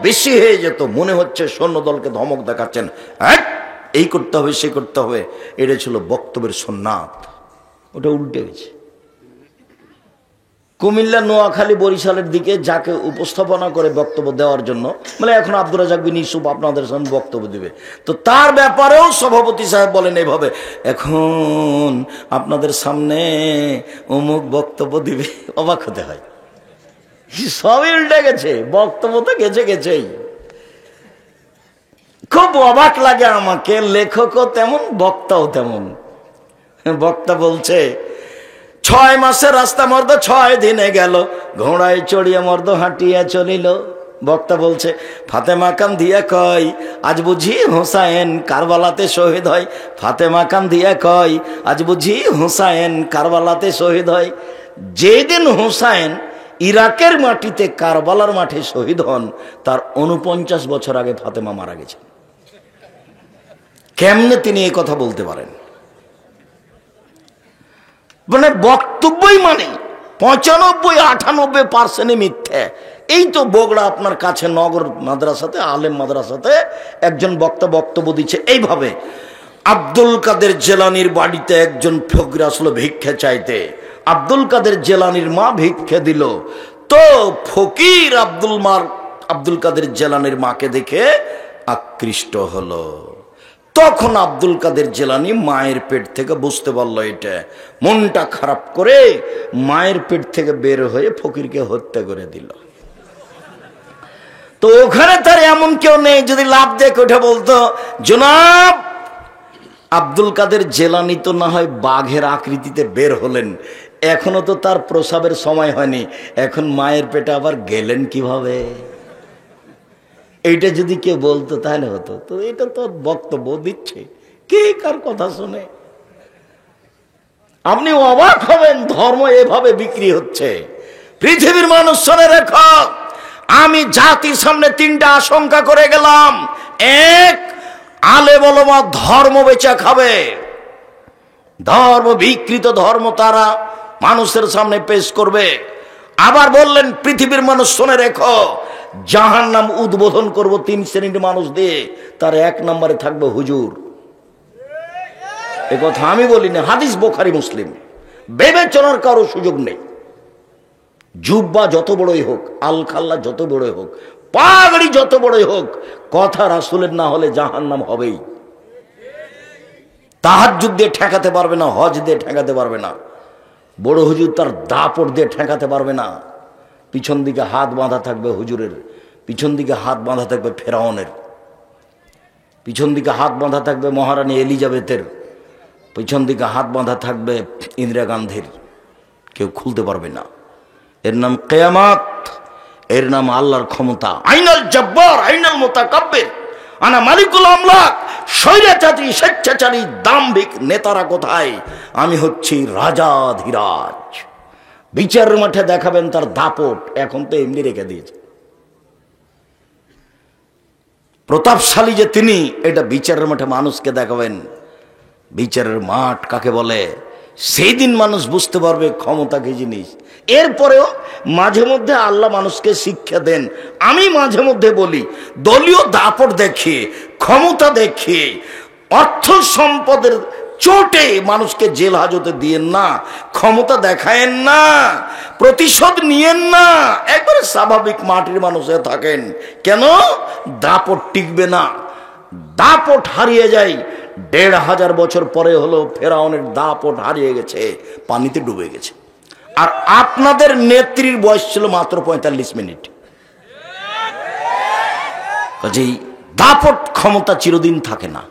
বেশি হয়ে যেত, মনে হচ্ছে সৈন্যদলকে ধমক দেখাচ্ছেন, এই করতে হবে সে করতে হবে। এটা ছিল বক্তব্যের সুন্নাত, ওটা উল্টে গেছে। কুমিল্লা, নোয়াখালী, বরিশালের দিকে যাকে উপস্থাপনা করে বক্তব্য দেওয়ার জন্য, মানে এখন আব্দুর রাজ্জাক বিন ইউসুফ আপনাদের সামনে বক্তব্য দিবে, তো তার ব্যাপারেও সভাপতি সাহেব বলেন এভাবে, এখন আপনাদের সামনে অমুক বক্তব্য দিবে। অবাক হতে হয়, সবই উল্টে গেছে, বক্তব্য তো গেছেই। খুব অবাক লাগে আমাকে, লেখকও তেমন বক্তাও তেমন। বক্তা বলছে 6 মাসের রাস্তা মর্দ 6 দিনে গেল, ঘোড়ায় চড়িয়ে মর্দ হাঁটিয়া চলিল। বক্তা বলছে ফাতেমা কান্দিয়া কয়, আজ বুঝি হোসাইন কারবালাতে শহীদ হয়। ফাতেমা কান্দিয়া কয়, আজ বুঝি হোসাইন কারবালাতে শহীদ হয়। যেদিন হোসাইন ইরাকের মাটিতে কারবালার মাঠে শহীদ হন, তার 49 বছর আগে ফাতেমা মারা গেছে। কেমনে তিনি এই কথা বলতে পারেন? মানে বক্তব্যই মানে 95-98% মিথ্যে। এই তো বগড়া আপনার কাছে নগর মাদ্রাসাতে, আলেম মাদ্রাসাতে একজন বক্তা বক্তব্য দিচ্ছে এইভাবে, আব্দুল কাদের জেলানির বাড়িতে একজন ফকির আসলো ভিক্ষা চাইতে, আব্দুল কাদের জেলানির মা ভিক্ষা দিল। তো ফকির আব্দুল কাদের জেলানির মাকে দেখে আকৃষ্ট হলো। তখন আব্দুল কাদের জেলানি মায়ের পেট থেকে বুঝতে পারলো এটা, মনটা খারাপ করে মায়ের পেট থেকে বের হয়ে ফকিরকে হত্যা করে দিল। তো ওখানে তার এমন কেউ নেই যদি লাভ দেখে ওঠে বলতো, জনাব আব্দুল কাদের জেলানি তো না হয় বাঘের আকৃতিতে বের হলেন, এখনো তো তার প্রসাবের সময় হয়নি, এখন মায়ের পেটে আবার গেলেন কিভাবে? এইটা যদি কেউ বলতো তাহলে হতো। তো এটা তো বক্তব্য দিচ্ছে, কে কার কথা শুনে? আপনি অবাক হবেন, ধর্ম এভাবে বিক্রি হচ্ছে। পৃথিবীর মানুষ শুনে রেখো, আমি জাতির সামনে 3টা আশঙ্কা করে গেলাম। এক, আলেম ওলামা ধর্ম বেচা খাবে, ধর্ম বিকৃত ধর্ম তারা মানুষের সামনে পেশ করবে। আবার বললেন পৃথিবীর মানুষ শুনে রেখো, জাহান্নাম উদ্বোধন করব 3 শ্রেণীর মানুষ দিয়ে, তার 1 নম্বরে থাকবে হুজুর। এ কথা আমি বলি না, হাদিস বুখারী মুসলিম। বিবেচনার কারো সুযোগ নেই। জুব্বা যত বড়ই হোক, আল খাল্লা যত বড়ই হোক, পাগড়ি যত বড়ই হোক, কথা রাসূলের না হলে জাহান্নাম হবেই। তাহাজ্জুদ দিয়ে ঠেকাতে পারবে না, হজ দিয়ে ঠেকাতে পারবে না, বড় হুজুর তার দাপট দিয়ে ঠেকাতে পারবে না। পিছন দিকে হাত বাঁধা থাকবে হুজুরের, পিছন দিকে হাত বাঁধা থাকবে ফেরাউনের, পিছন দিকে হাত বাঁধা থাকবে মহারানী এলিজাবেথের, পিছন দিকে হাত বাঁধা থাকবে ইন্দিরা গান্ধীর। কেউ খুলতে পারবে না। এর নাম কিয়ামত, এর নাম আল্লাহর ক্ষমতা। আইনাল জব্বার আইনাল মুতাকাব্বির, আনা মালিকুল আমলাক। স্বৈরাচারী, স্বেচ্ছাচারী, দাম্ভিক নেতারা কোথায়? আমি হচ্ছি রাজাধিরাজ। বিচারের মাঠে দেখাবেন তার দাপট, এখন তো এমনি রেখে দিয়েছে। প্রতাপশালী যে তিনি, এটা বিচারের মাঠে মানুষকে দেখাবেন। বিচারের মাঠ কাকে বলে সেই দিন মানুষ বুঝতে পারবে ক্ষমতা কি জিনিস। এরপরেও মাঝে মধ্যে আল্লাহ মানুষকে শিক্ষা দেন। আমি মাঝে মধ্যে বলি, দলীয় দাপট দেখিয়ে, ক্ষমতা দেখিয়ে, অর্থ সম্পদের চোটে মানুষকে জেল হাজতে দিয়েন না, ক্ষমতা দেখায়েন না, প্রতিশোধ নিয়েন না। একবারে স্বাভাবিক মাটির মানুষে থাকেন। কেন? দাপট টিকবে না, দাপট হারিয়ে যায়। 1500 বছর পরে হলো ফেরাউনের দাপট হারিয়ে গেছে, পানিতে ডুবে গেছে। আর আপনাদের নেত্রীর বয়স ছিল মাত্র 45 মিনিট। কাজেই দাপট ক্ষমতা চিরদিন থাকে না।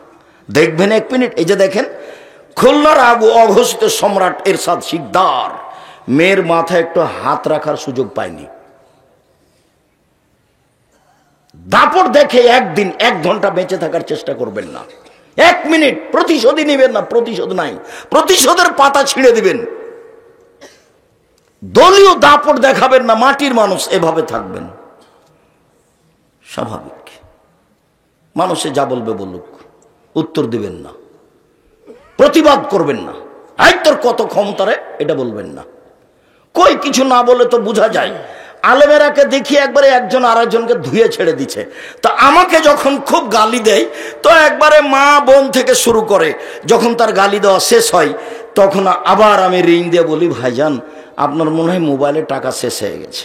দেখবেন 1 মিনিট, এই যে দেখেন খুলনার অঘোষিত সম্রাট এরশাদ শিকদার মেয়ের মাথায় একটু হাত রাখার সুযোগ পায়নি। দাপট দেখে একদিন 1 ঘন্টা বেঁচে থাকার চেষ্টা করবেন না। 1 মিনিট প্রতিশোধই নেবেন না, প্রতিশোধ নাই, প্রতিশোধের পাতা ছিঁড়ে দিবেন। দলীয় দাপট দেখাবেন না, মাটির মানুষ এভাবে থাকবেন স্বাভাবিক। মানুষে যা বলবে বলুক, উত্তর দিবেন না, প্রতিবাদ করবেন না। এই তোর কত ক্ষমতা রে, এটা বলবেন না। কই কিছু না বলে তো বোঝা যায় আলেমেরাকে দেখি একবারে একজন আরেকজনকে ধুয়ে ছেড়ে দিচ্ছে। তা আমাকে যখন খুব গালি দেয় তো একবারে মা বোন থেকে শুরু করে, যখন তার গালি দেওয়া শেষ হয় তখন আবার আমি রিং দিয়ে বলি, ভাইজান আপনার মনে হয় মোবাইলে টাকা শেষ হয়ে গেছে,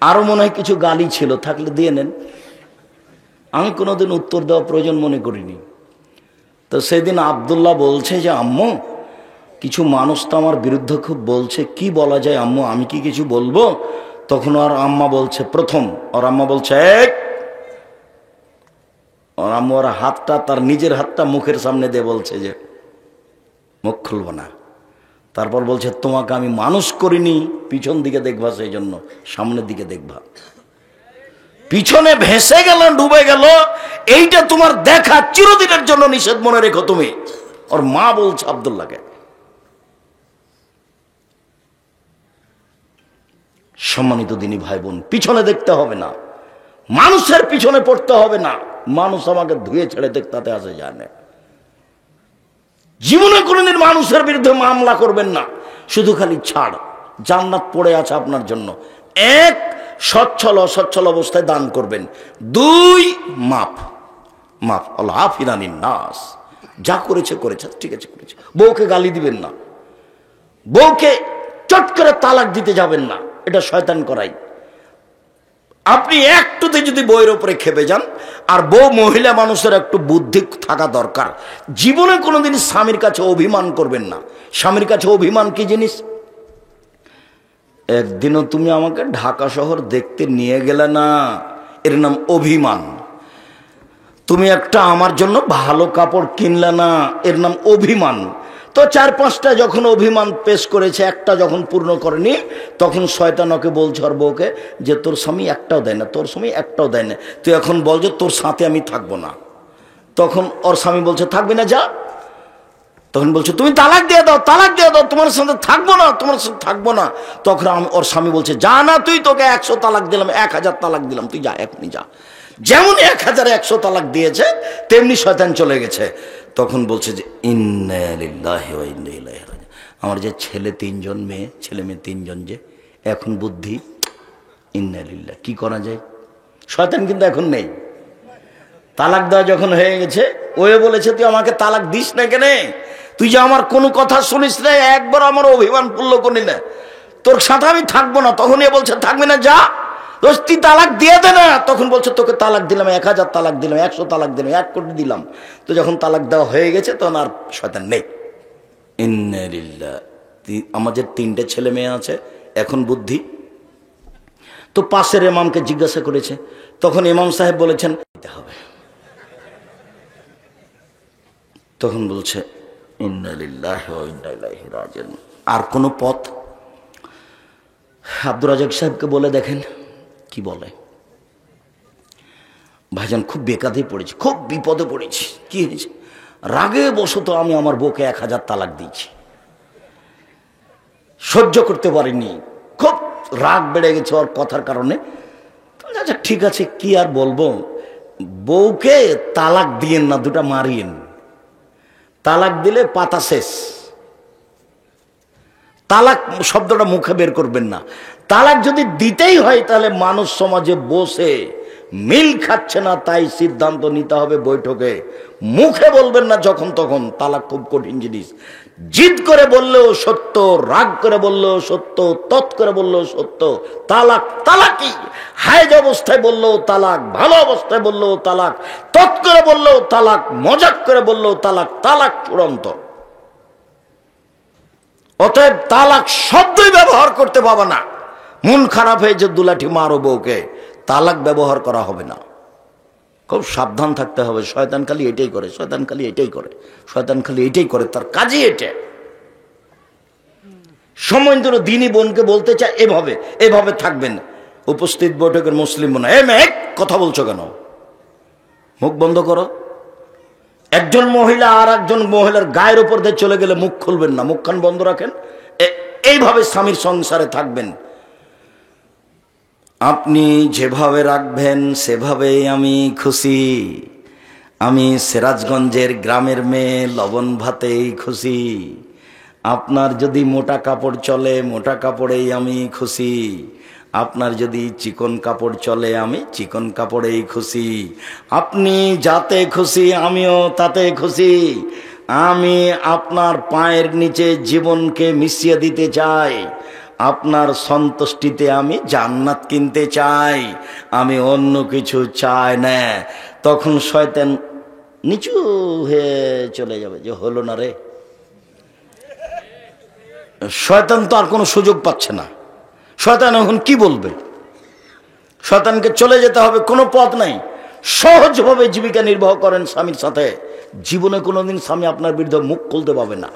আরো মনে হয় কিছু গালি ছিল, থাকলে দিয়ে নেন। আমি কোনোদিন উত্তর দেওয়া প্রয়োজন মনে করিনি। তো সেদিন আব্দুল্লাহ বলছে যে আম্মু কিছু মানুষ তো আমার বিরুদ্ধে খুব বলছে, কি বলা যায় আম্মু, আমি কি কিছু বলবো? তখন ওর আম্মা বলছে, ওর আম্মা বলছে ওর আম্মু ওর হাতটা, তার নিজের হাতটা মুখের সামনে দিয়ে বলছে যে মুখ খুলবো না। তারপর বলছে তোমাকে আমি মানুষ করিনি পিছন দিকে দেখবা, সেই জন্য সামনের দিকে দেখবা, পিছনে ভেসে গেল ডুবে গেল এইটা তোমার দেখা চিরদিনের জন্য নিষেধ, মনে রেখো তুমি। ওর মা বলছে আব্দুল্লাহকে। সম্মানিত দিনী ভাই বোন, পিছনে দেখতে হবে না, মানুষের পিছনে পড়তে হবে না। মানুষ আমাকে ধুয়ে ছেড়ে দেখতে আসে যায় না। জীবনে কোনোদিন মানুষের বিরুদ্ধে মামলা করবেন না, শুধু খালি ছাড়, জান্নাত পড়ে আছে আপনার জন্য। এক, সচ্ছল অসচ্ছল অবস্থায় দান করবেন। দুই, মাফ আল্লাহ আফিরানিন নাস, যা করেছে করেছে, ঠিক আছে করেছে। বউকে গালি দিবেন না, বউকে চট করে তালাক দিতে যাবেন না, এটা শয়তান করাই। আপনি একটুতে যদি বউয়ের উপরে খেপে যান, আর বউ মহিলা মানুষের একটু বুদ্ধি থাকা দরকার। জীবনে কোনোদিন স্বামীর কাছে অভিমান করবেন না। স্বামীর কাছে অভিমান কি জিনিস? একদিনও তুমি আমাকে ঢাকা শহর দেখতে নিয়ে গেলে না, এর নাম অভিমান। তুমি একটা আমার জন্য ভালো কাপড় কিনলে না, এর নাম অভিমান। তো 4-5টা যখন অভিমান পেশ করেছে, একটা যখন পূর্ণ করেনি, তখন শয়তান ওকে বলছে ওর বউকে যে তোর স্বামী একটাও দেয় না, তোর স্বামী একটাও দেয় না, তুই এখন বল যে তোর সাথে আমি থাকবো না। তখন ওর স্বামী বলছে থাকবি না, যা। তখন বলছে তুমি তালাক দিয়ে দাও, তোমার সাথে থাকবো না, তোমার সাথে থাকবো না। তখন ওর স্বামী বলছে যা না, তুই, তোকে 100 তালাক দিলাম, 1000 তালাক দিলাম, তুই যা, এখনই যা। যেমন 1000-100 তালাক দিয়েছে, তেমনি শয়তান চলে গেছে। তখন বলছে যে ইন্না লিল্লাহি ওয়া ইন্না ইলাইহি রাজিউন, আমার যে ছেলে 3জন, ছেলে মেয়ে 3জন, যে এখন বুদ্ধি, ইন্না লিল্লাহ, কি করা যায়? শয়তান কিন্তু এখন নেই। তালাক দেওয়া যখন হয়ে গেছে, ওয়ে বলেছে তুই আমাকে তালাক দিস না কেন, তুই যে আমার কোনো কথা শুনিস না, একবার আমার অভিমান পূর্ণ করি না, তোর সাথে আমি থাকবো না। তখন এ বলছে থাকবি না, যা, তুই তালাক দিয়ে দে না। তখন বলছে তোকে তালাক দিলাম, 1000 তালাক দিলাম, 100 তালাক দিলাম, 1 কোটি দিলাম। তো যখন তালাক দেওয়া হয়ে গেছে তখন আর শয়তান নেই। ইন্না লিল্লাহ। আমাদের 3টে ছেলে মেয়ে আছে, এখন বুদ্ধি। তো পাশের ইমামকে জিজ্ঞাসা করেছে, তখন ইমাম সাহেব বলেছেন দিতে হবে। তখন বলছে ইন্না লিল্লাহি ওয়া ইন্না ইলাইহি রাজিউন। আর কোনো পথ? আব্দুর রাজাক সাহেবকে বলে দেখেন কি বলে। ভাইজান খুব বেকাতে পড়েছি, খুব বিপদে পড়েছি। কি হয়েছে? রাগে বশত আমি আমার বউকে 1000 তালাক দিয়েছি, সহ্য করতে পারিনি, খুব রাগ বেড়ে গেছে ওর কথার কারণে। আচ্ছা ঠিক আছে, কি আর বলবো, বউকে তালাক দিয়েন না, 2টা মারিয়েন। তালাক দিলে পাতা শেষ। তালাক শব্দটা মুখে বের করবেন না। তালাক যদি দিতেই হয় তাহলে মানুষ সমাজে বসে মিল খাচ্ছে না, তাই সিদ্ধান্ত নিতে হবে বৈঠকে, মুখে বলবেন না যখন তখন। তালাক খুব কঠিন জিনিস। জিদ করে বললেও সত্য, রাগ করে বললেও সত্য, তৎ করে বললেও সত্য। তালাক তালাকই, হায়েজ অবস্থায় বললেও তালাক, ভালো অবস্থায় বললেও তালাক, তৎ করে বললেও তালাক, মজাক করে বললেও তালাক, তালাক চূড়ান্ত। অতএব তালাক শব্দই ব্যবহার করতে পাবে না। মন খারাপ হয়েছে, 2 লাঠি মারো বউকে, তালাক ব্যবহার করা হবে না। খুব সাবধান থাকতে হবে। শয়তান খালি এটাই করে, শয়তান খালি এটাই করে, শয়তান খালি এটাই করে, তার কাজই এটা। সময় ধরে দিনী বোনকে বলতে চায় এভাবে এভাবে থাকবেন। উপস্থিত বৈঠকের মুসলিম বোন, মেঘ কথা বলছো কেন, মুখ বন্ধ করো। একজন মহিলা আর একজন মহিলার গায়ের উপর দিয়ে চলে গেলে মুখ খুলবেন না, মুখখান বন্ধ রাখেন। এইভাবে স্বামীর সংসারে থাকবেন। আপনি যেভাবে রাখবেন সেভাবেই আমি খুশি। আমি সিরাজগঞ্জের গ্রামের মেয়ে, লবণ ভাতেই খুশি। আপনার যদি মোটা কাপড় চলে, মোটা কাপড়েই আমি খুশি। আপনার যদি চিকন কাপড় চলে, আমি চিকন কাপড়েই খুশি। আপনি যাতে খুশি, আমিও তাতে খুশি। আমি আপনার পায়ের নিচে জীবনকে মিশিয়ে দিতে চাই। আপনার সন্তুষ্টিতে আমি জান্নাত কিনতে চাই, আমি অন্য কিছু চাই না। তখন শয়তান নিচু হয়ে চলে যাবে, যে হলো না রে। শয়তান তো আর কোনো সুযোগ পাচ্ছে না। শয়তান এখন কি বলবে? শয়তানকে চলে যেতে হবে, কোনো পথ নাই। সহজভাবে জীবিকা নির্বাহ করেন স্বামীর সাথে, জীবনে কোনোদিন স্বামী আপনার বিরুদ্ধে মুখ খুলতে পাবে না।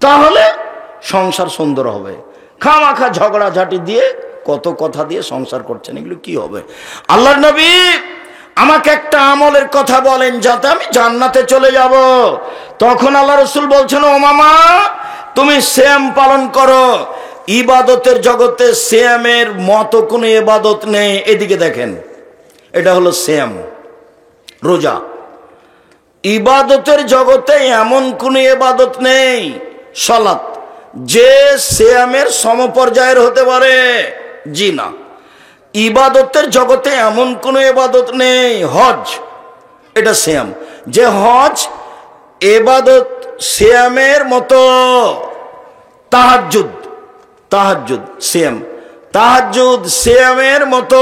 তাহলে সংসার সুন্দর হবে। খামাখা ঝগড়াঝাটি দিয়ে, কত কথা দিয়ে সংসার করছেন, এগুলো কি হবে? আল্লাহর নবী আমাকে একটা আমলের কথা বলেন যাতে আমি জান্নাতে চলে যাব। তখন আল্লাহ রাসূল বলছেন, ও মামা, তুমি সিয়াম পালন করো। ইবাদতের জগতে সিয়ামের মতো কোনো ইবাদত নেই। এদিকে দেখেন, এটা হলো সিয়াম, রোজা। ইবাদতের জগতে এমন কোন ইবাদত নেই, সালাত, যে সিয়ামের সমপর্যায়ের হতে পারে। জি না। ইবাদতের জগতে এমন কোন ইবাদত নেই। হজ, এটা সিয়াম, যে হজ ইবাদত সিয়ামের মতো। তাহাজ্জুদ, তাহাজ্জুদ সিয়াম, তাহাজ্জুদ সিয়ামের মতো।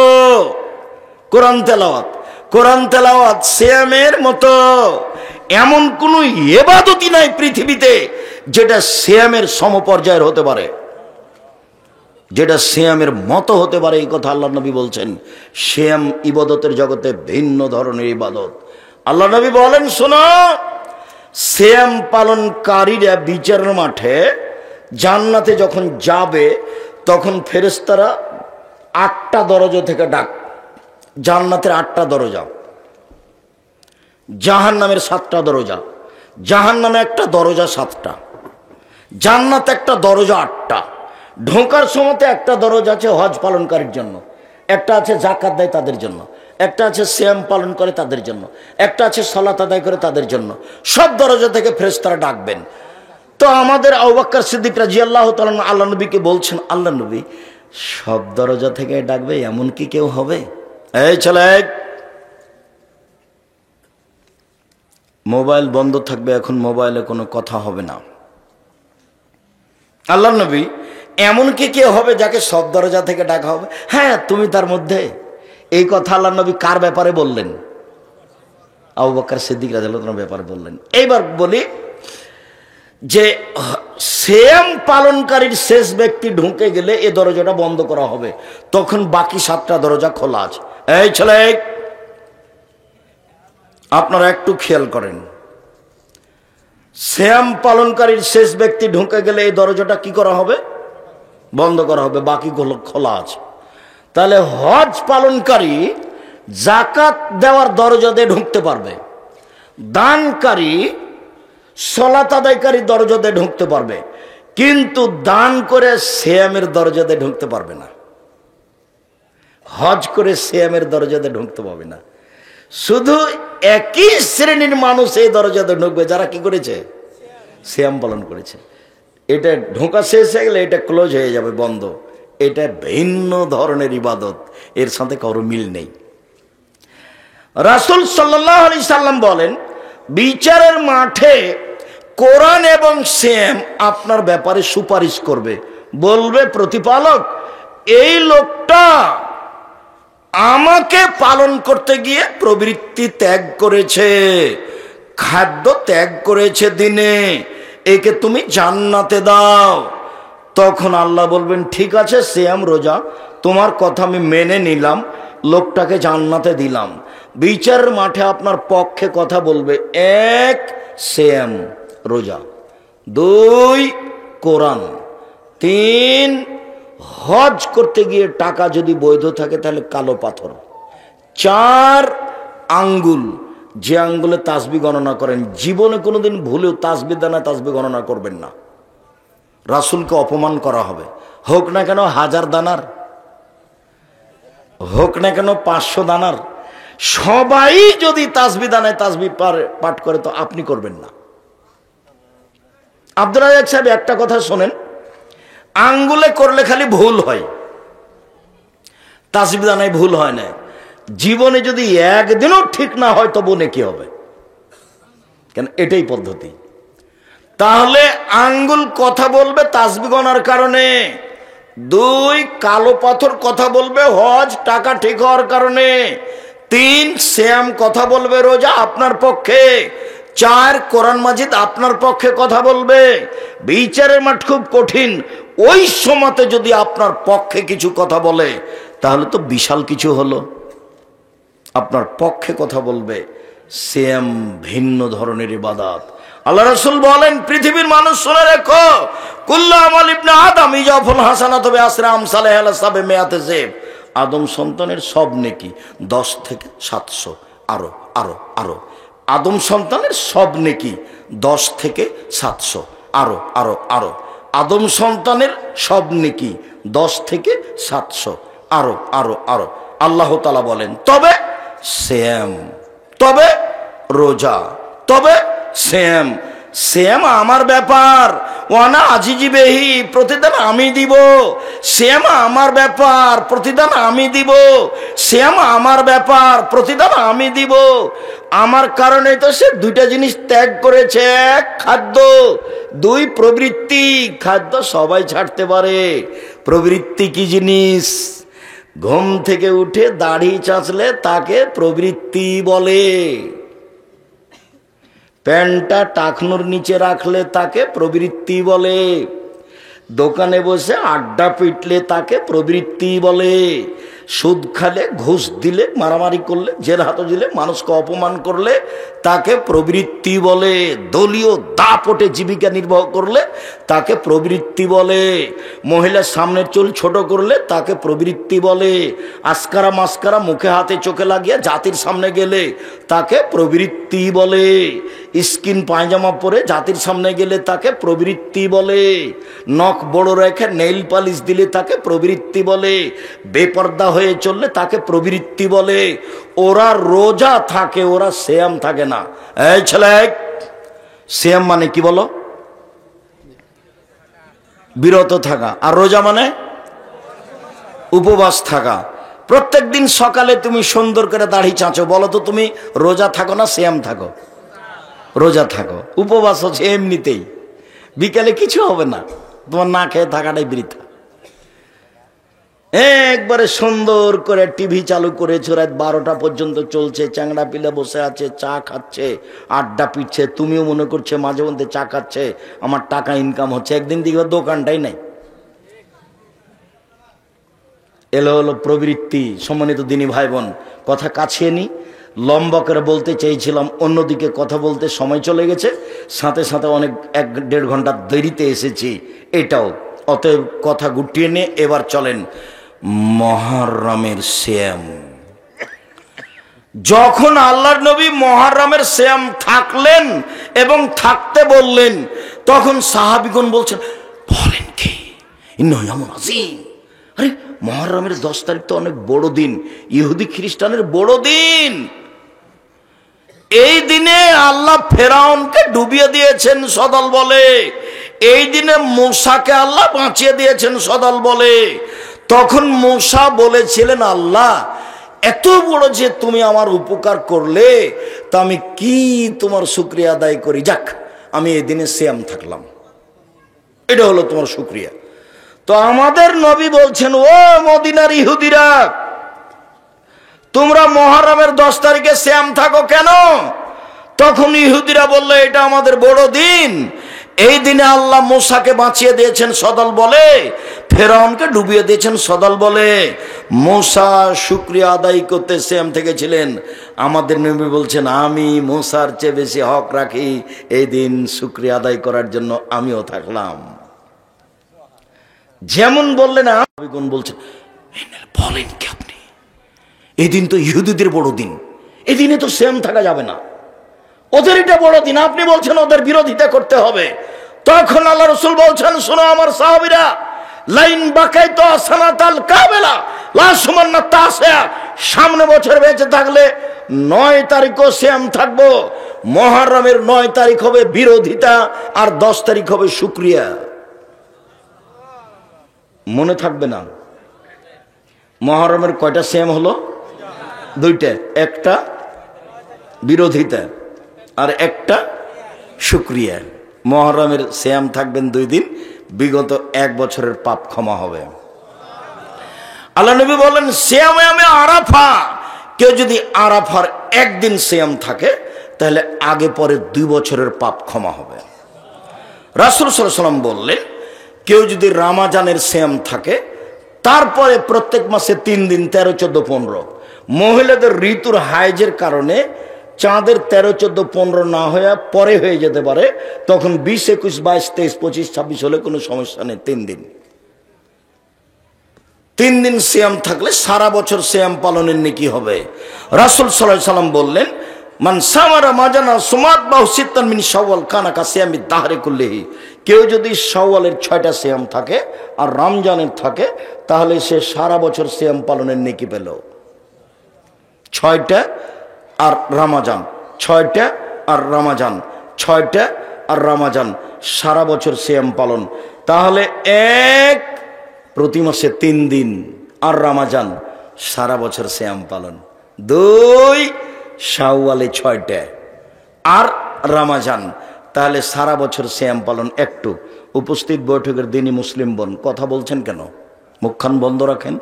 কোরআন তেলাওয়াত, কোরআন তেলাওয়াত সিয়ামের মতো। এমন কোন ইবাদতই নাই পৃথিবীতে যেটা সিয়ামের সমপর্যায়ের হতে পারে, যেটা সিয়ামের মতো হতে পারে। এই কথা আল্লাহ নবী বলছেন। সিয়াম ইবাদতের জগতে ভিন্ন ধরনের ইবাদত। আল্লাহ নবী বলেন, শোনো, সিয়াম পালনকারীরা বিচারের মাঠে জান্নাতে যখন যাবে, তখন ফেরেশতারা 8টা দরজা থেকে ডাক। জান্নাতের 8টা দরজা, জাহান্নামের 7টা দরজা। জাহান্নামে একটা দরজা 7টা, জান্নাত একটা দরজা 8টা। ঢোকার সময়তে একটা দরজা আছে হজ পালনকারীর জন্য, একটা আছে যাকাত দেয় তাদের জন্য, একটা আছে সিয়াম পালন করে তাদের জন্য, একটা আছে সালাত আদায় করে তাদের জন্য। সব দরজা থেকে ফেরেশতারা ডাকবেন। তো আমাদের আবু বকর সিদ্দিক রাদিয়াল্লাহু তাআলা আল্লাহ নবীকে বলছেন, আল্লাহ নবী, সব দরজা থেকে ডাকবে এমন কি কেউ হবে? এই ছেলে, মোবাইল বন্ধ থাকবে, এখন মোবাইলে কোনো কথা হবে না। আল্লাহ নবী, এমন কি কেউ হবে যাকে সব দরজা থেকে ডাকা হবে? হ্যাঁ, তুমি তার মধ্যে। এই কথা আল্লাহ নবী কার ব্যাপারে বললেন? আবু বকর সিদ্দিক রাদিয়াল্লাহু তাআলার ব্যাপারে বললেন। এইবার বলি যে সিয়াম পালনকারীর শেষ ব্যক্তি ঢুকে গেলে এ দরজাটা বন্ধ করা হবে, তখন বাকি 7টা দরজা খোলা আছে। এই ছেলে, আপনারা একটু খেয়াল করেন, সিয়াম পালনকারীর শেষ ব্যক্তি ঢুকে গেলে এই দরজাটা কি করা হবে? বন্ধ করা হবে, বাকিগুলো খোলা আছে। তাহলে হজ পালনকারী যাকাত দেওয়ার দরজা দিয়ে ঢুকতে পারবে, দানকারী সালাত আদায়কারী দরজা দিয়ে ঢুকতে পারবে, কিন্তু দান করে সিয়ামের দরজা দিয়ে ঢুকতে পারবে না। হজ করে সিয়ামের দরজা দিয়ে ঢুকতে পারবে না। শুধু একই শ্রেণীর মানুষ এই দরজাতে ঢুকবে যারা কি করেছে? সিয়াম পালন করেছে। এটা ঢোকা শেষ হয়ে গেলে এটা ক্লোজ হয়ে যাবে, বন্ধ। এটা ভিন্ন ধরনের ইবাদত, এর সাথে কারো মিল নেই। রাসূল সাল্লাল্লাহু আলাইহি সাল্লাম বলেন, বিচারের মাঠে কোরআন এবং সিয়াম আপনার ব্যাপারে সুপারিশ করবে। বলবে, প্রতিপালক, এই লোকটা আমাকে পালন করতে গিয়ে প্রবৃত্তি ত্যাগ করেছে, খাদ্য ত্যাগ করেছে দিনে, একে তুমি জান্নাতে দাও। তখন আল্লাহ বলবেন, ঠিক আছে সিয়াম রোজা, তোমার কথা আমি মেনে নিলাম, লোকটাকে জান্নাতে দিলাম। বিচারের মাঠে আপনার পক্ষে কথা বলবে, 1 সিয়াম রোজা, 2 কোরআন, 3 হজ করতে গিয়ে টাকা যদি বৈধ থাকে তাহলে কালো পাথর, 4 আঙ্গুল, যে আঙ্গুলে তাসবিহ গণনা করেন, জীবনে কোনোদিন ভুলেও তাসবিহ দানা তাসবিহ গণনা করবেন না। রাসূলকে অপমান করা হবে, হোক না কেন 1000 দানার, হোক না কেন 500 দানার। সবাই যদি তাসবিহ দানায় তাসবিহ পাঠ করে তো আপনি করবেন না। আব্দুল রাজ্জাক সাহেব একটা কথা শোনেন, আঙ্গুলে করলে খালি ভুল হয়, তাসবিহ দানায় ভুল হয় না। জীবনে যদি একদিনও ঠিক না হয় তবু নেকি হবে, কেন এটাই পদ্ধতি। তাহলে আঙ্গুল কথা বলবে তাসবিহ গণার কারণে, 2 কালো পাথর কথা বলবে হজ টাকা ঠিক হওয়ার কারণে, 3 শ্যাম কথা বলবে রোজা আপনার পক্ষে, 4 কোরআন মাজিদ আপনার পক্ষে কথা বলবে। বিচারের মাঠ খুব কঠিন, ওই সময়তে যদি আপনার পক্ষে কিছু কথা বলে তাহলে তো বিশাল কিছু হলো, আপনার পক্ষে কথা বলবে। শ্যাম ভিন্ন ধরনের ইবাদত। আল্লাহ রাসূল বলেন, পৃথিবীর মানুষ শুনে রেখো, কুল্লু আমাল ইবনে আদম ইজাফুল হাসানাত বিআশরি আমসালিহা আলা সাবঈ মিআতি যিব। আদম সন্তানের সব নেকি 10 থেকে 700, আরো আরো আরো। আদম সন্তানের সব নেকি 10 থেকে 700, আরো আরো আরো। আদম সন্তানের সব নেকি 10 থেকে 700, আরো আরো আরো। আল্লাহ তাআলা বলেন, তবে শ্যাম, তবে রোজা, তবে শ্যাম। শ্যাম আমার ব্যাপার, ওয়ানা আজিজি বেহি, প্রতিদান আমি দিব। শ্যাম আমার ব্যাপার, প্রতিদান আমি দিব। শ্যাম আমার ব্যাপার, প্রতিদান আমি দিব। আমার কারণে তো সে 2টা জিনিস ত্যাগ করেছে, 1 খাদ্য, 2 প্রবৃত্তি। খাদ্য সবাই ছাড়তে পারে, প্রবৃত্তি কি জিনিস? ঘুম থেকে উঠে দাড়ি চাঁচলে তাকে প্রবৃত্তি বলে, প্যান্টটা টাকনুর নিচে রাখলে তাকে প্রবৃত্তি বলে, দোকানে বসে আড্ডা পিটলে তাকে প্রবৃত্তি বলে, সুদ খালে, ঘুষ দিলে, মারামারি করলে, জেল হাতে দিলে, মানুষকে অপমান করলে তাকে প্রবৃত্তি বলে, দলীয় দাপটে জীবিকা নির্বাহ করলে তাকে প্রবৃত্তি বলে, মহিলার সামনের চুল ছোট করলে তাকে প্রবৃত্তি বলে, আস্কারা মাস্কারা মুখে হাতে চোখে লাগিয়ে জাতির সামনে গেলে তাকে প্রবৃত্তি বলে, স্কিন পায়জামা পরে জাতির সামনে গেলে তাকে প্রবৃত্তি বলে, নখ বড় রেখে নেইল পালিশ দিলে তাকে প্রবৃত্তি বলে, বেপর্দা হয়ে চললে তাকে প্রবৃত্তি বলে। ওরা রোজা থাকে, ওরা শ্যাম থাকে না। এই ছেলে, শ্যাম মানে কি বলো? বিরত থাকা। আর রোজা মানে উপবাস থাকা। প্রত্যেক দিন সকালে তুমি সুন্দর করে দাড়ি চাঁচো, বলো তো তুমি রোজা থাকো না শ্যাম থাকো? রোজা থাকো। উপবাস হচ্ছে এমনিতেই, বিকালে কিছু হবে না, তোমার না খেয়ে থাকাটাই বৃথা। একবারে সুন্দর করে টিভি চালু করেছে, রাত 12টা পর্যন্ত চলছে, চ্যাংড়া পিলে বসে আছে, চা খাচ্ছে, আড্ডা পিটছে, তুমিও মনে করছে মাঝে মধ্যে চা খাচ্ছে, আমার টাকা ইনকাম হচ্ছে। একদিন দেখবে দোকানটাই নাই। এলো হলো প্রবৃত্তি। সম্মানিত দিনী ভাই বোন, কথা কাছিয়ে নি, লম্বা করে বলতে চেয়েছিলাম, অন্যদিকে কথা বলতে সময় চলে গেছে, সাথে সাথে অনেক 1-1.5 ঘন্টা দেরিতে এসেছি এটাও। অতএব কথা গুটিয়ে নিয়ে এবার চলেন মুহররমের শ্যাম। যখন আল্লাহর নবী মুহররমের শ্যাম থাকলেন এবং থাকতে বললেন, তখন সাহাবীগণ বলছেন, বলেন কি, ইন্নাহু ইয়াউমুন আযীম। আরে মুহররমের 10 তারিখ তো অনেক বড় দিন, ইহুদি খ্রিস্টানের বড় দিন। এই দিনে আল্লাহ ফেরাউনকে ডুবিয়ে দিয়েছেন সদল বলে, এই দিনে মূসাকে আল্লাহ বাঁচিয়ে দিয়েছেন সদল বলে। তখন মূসা বলেছিলেন, আল্লাহ এত বড় যে তুমি আমার উপকার করলে, তা আমি কি তোমার শুকরিয়া আদায় করি, যাক আমি এই দিনে শ্যাম থাকলাম, এটা হলো তোমার শুকরিয়া। তো আমাদের নবী বলছেন, ও মদিনার ইহুদিরা, তোমরা মুহররমের 10 তারিখে শ্যাম থাকো কেন? তখন ইহুদিরা বলল, এটা আমাদের বড় দিন, এই দিনে আল্লাহ মূসাকে বাঁচিয়ে দিয়েছেন সদল বলে, ফেরাউনকে ডুবিয়ে দিয়েছেন সদল বলে। মূসা শুকরিয়া আদায় করতে শ্যাম থেকেছিলেন। আমাদের নবী বলছেন, আমি মূসার চেয়ে বেশি হক রাখি, এই দিন শুকরিয়া আদায় করার জন্য আমিও থাকলাম। যেমন বললেন, আবিগুন বলছেন, বলেন কি আপনি, এই দিন তো ইহুদিদের বড় দিন, এই দিনে তো শ্যাম থাকা যাবে না, ওদের এটা বড় দিন, আপনি বলছেন ওদের বিরোধিতা করতে হবে। তখন আল্লাহ রাসূল বলছেন, শোনো আমার সাহাবীরা, লাইন বাকাইতু সানাতাল কাবেলা লা সুমান্না তাসিয়া, সামনে বছর বেঁচে থাকলে 9 তারিখও শ্যাম থাকবো। মুহররমের 9 তারিখ হবে বিরোধিতা, আর 10 তারিখ হবে শুকরিয়া। মনে থাকবে না। মুহররমের কয়টা সিয়াম হলো? দুইটা, একটা বিরোধিতা আর একটা শুকরিয়া। মুহররমের সিয়াম থাকবেন 2 দিন, বিগত 1 বছরের পাপ ক্ষমা হবে। আল্লাহ নবী বলেন সিয়ামে আরাফা, কেউ যদি আরাফার 1 দিন সিয়াম থাকে তাহলে আগে পরে 2 বছরের পাপ ক্ষমা হবে। রাসূল সাল্লাল্লাহু আলাইহি ওয়াসাল্লাম বললেন কেউ যদি রমজানের সিয়াম থাকে তারপরে প্রত্যেক মাসে 3 দিন 13, 14, 15, মহিলাদের ঋতুর হাইজের কারণে চাঁদের 13, 14, 15 না হয়ে পরে হয়ে যেতে পারে, তখন 20, 21, 22, 23, 25, 26 হলে কোনো সমস্যা নেই। 3 দিন 3 দিন সিয়াম থাকলে সারা বছর সিয়াম পালনের নেকি হবে। রাসূল সাল্লাল্লাহু আলাইহি ওয়াসাল্লাম বললেন মান সামারা মাজানা সুমাত বাহু সিত্তান মিন শাওয়াল কানা কা সিয়ামি দাহরি কুল্লিহি, কেউ যদি শাওয়ালের 6টা সিয়াম থাকে আর রমজানের থাকে তাহলে সে সারা বছর সিয়াম পালনের নেকি পেল। 6টা আর রমজান, 6টা আর রমজান, 6টা আর রমজান, সারা বছর সিয়াম পালন। তাহলে 1 প্রতি মাসে 3 দিন আর রমজান, সারা বছর সিয়াম পালন। 2 শাওয়ালে 6টা আর রমজান, তাহলে সারা বছর সিয়াম পালন। একটু উপস্থিত বৈঠকের দিনই মুসলিম বোন কথা বলছেন কেন? মুখখান বন্ধ রাখেন।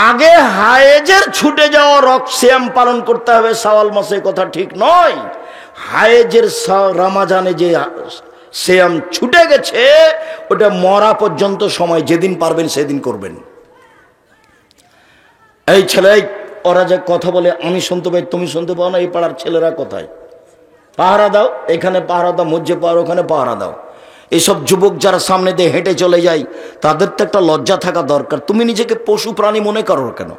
আগে হায়েজের ছুটে যাওয়া সিয়াম পালন করতে হবে শাওয়াল মাসে, কথা ঠিক নয়। হায়েজের রমজানে যে সিয়াম ছুটে গেছে ওটা মরা পর্যন্ত সময়, যেদিন পারবেন সেদিন করবেন। এই ছেলে ওরা যে কথা বলে আমি শুনতে পাই তুমি শুনতে পাও না, এই পাড়ার ছেলেরা কোথায়? পাহারা দাও, এখানে পাহারা দাও, মসজিদে পাহারা, ওখানে পাহারা দাও। এইসব যুবক যারা সামনে দিয়ে হেঁটে চলে যায় তাদের তো একটা লজ্জা থাকা দরকার। তুমি নিজেকে পশু প্রাণী মনে করো কেন?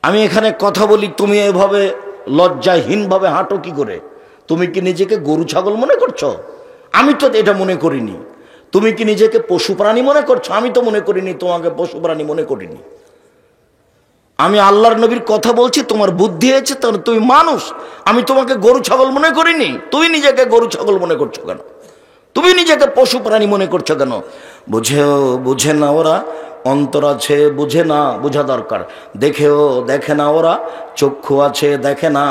আমি এখানে কথা বলি, তুমি এভাবে লজ্জাহীনভাবে হাঁটো কি করে? তুমি কি নিজেকে গরু ছাগল মনে করছো? আমি তো এটা মনে করিনি। তুমি কি নিজেকে পশু প্রাণী মনে করছো? আমি তো মনে করিনি তোমাকে পশু প্রাণী মনে করিনি। আমি আল্লাহর নবীর কথা বলছি, তোমার বুদ্ধি হয়েছে তাহলে তুমি মানুষ। আমি তোমাকে গরু ছাগল মনে করিনি। তুমি নিজেকে গরু ছাগল মনে করছো কেন? তুমি নিজেকে পশু প্রাণী মনে করছো কেন? বুঝে না ওরা, অন্তর আছে বুঝে না, বোঝা দরকার। দেখে না ওরা, চক্ষু আছে দেখে না,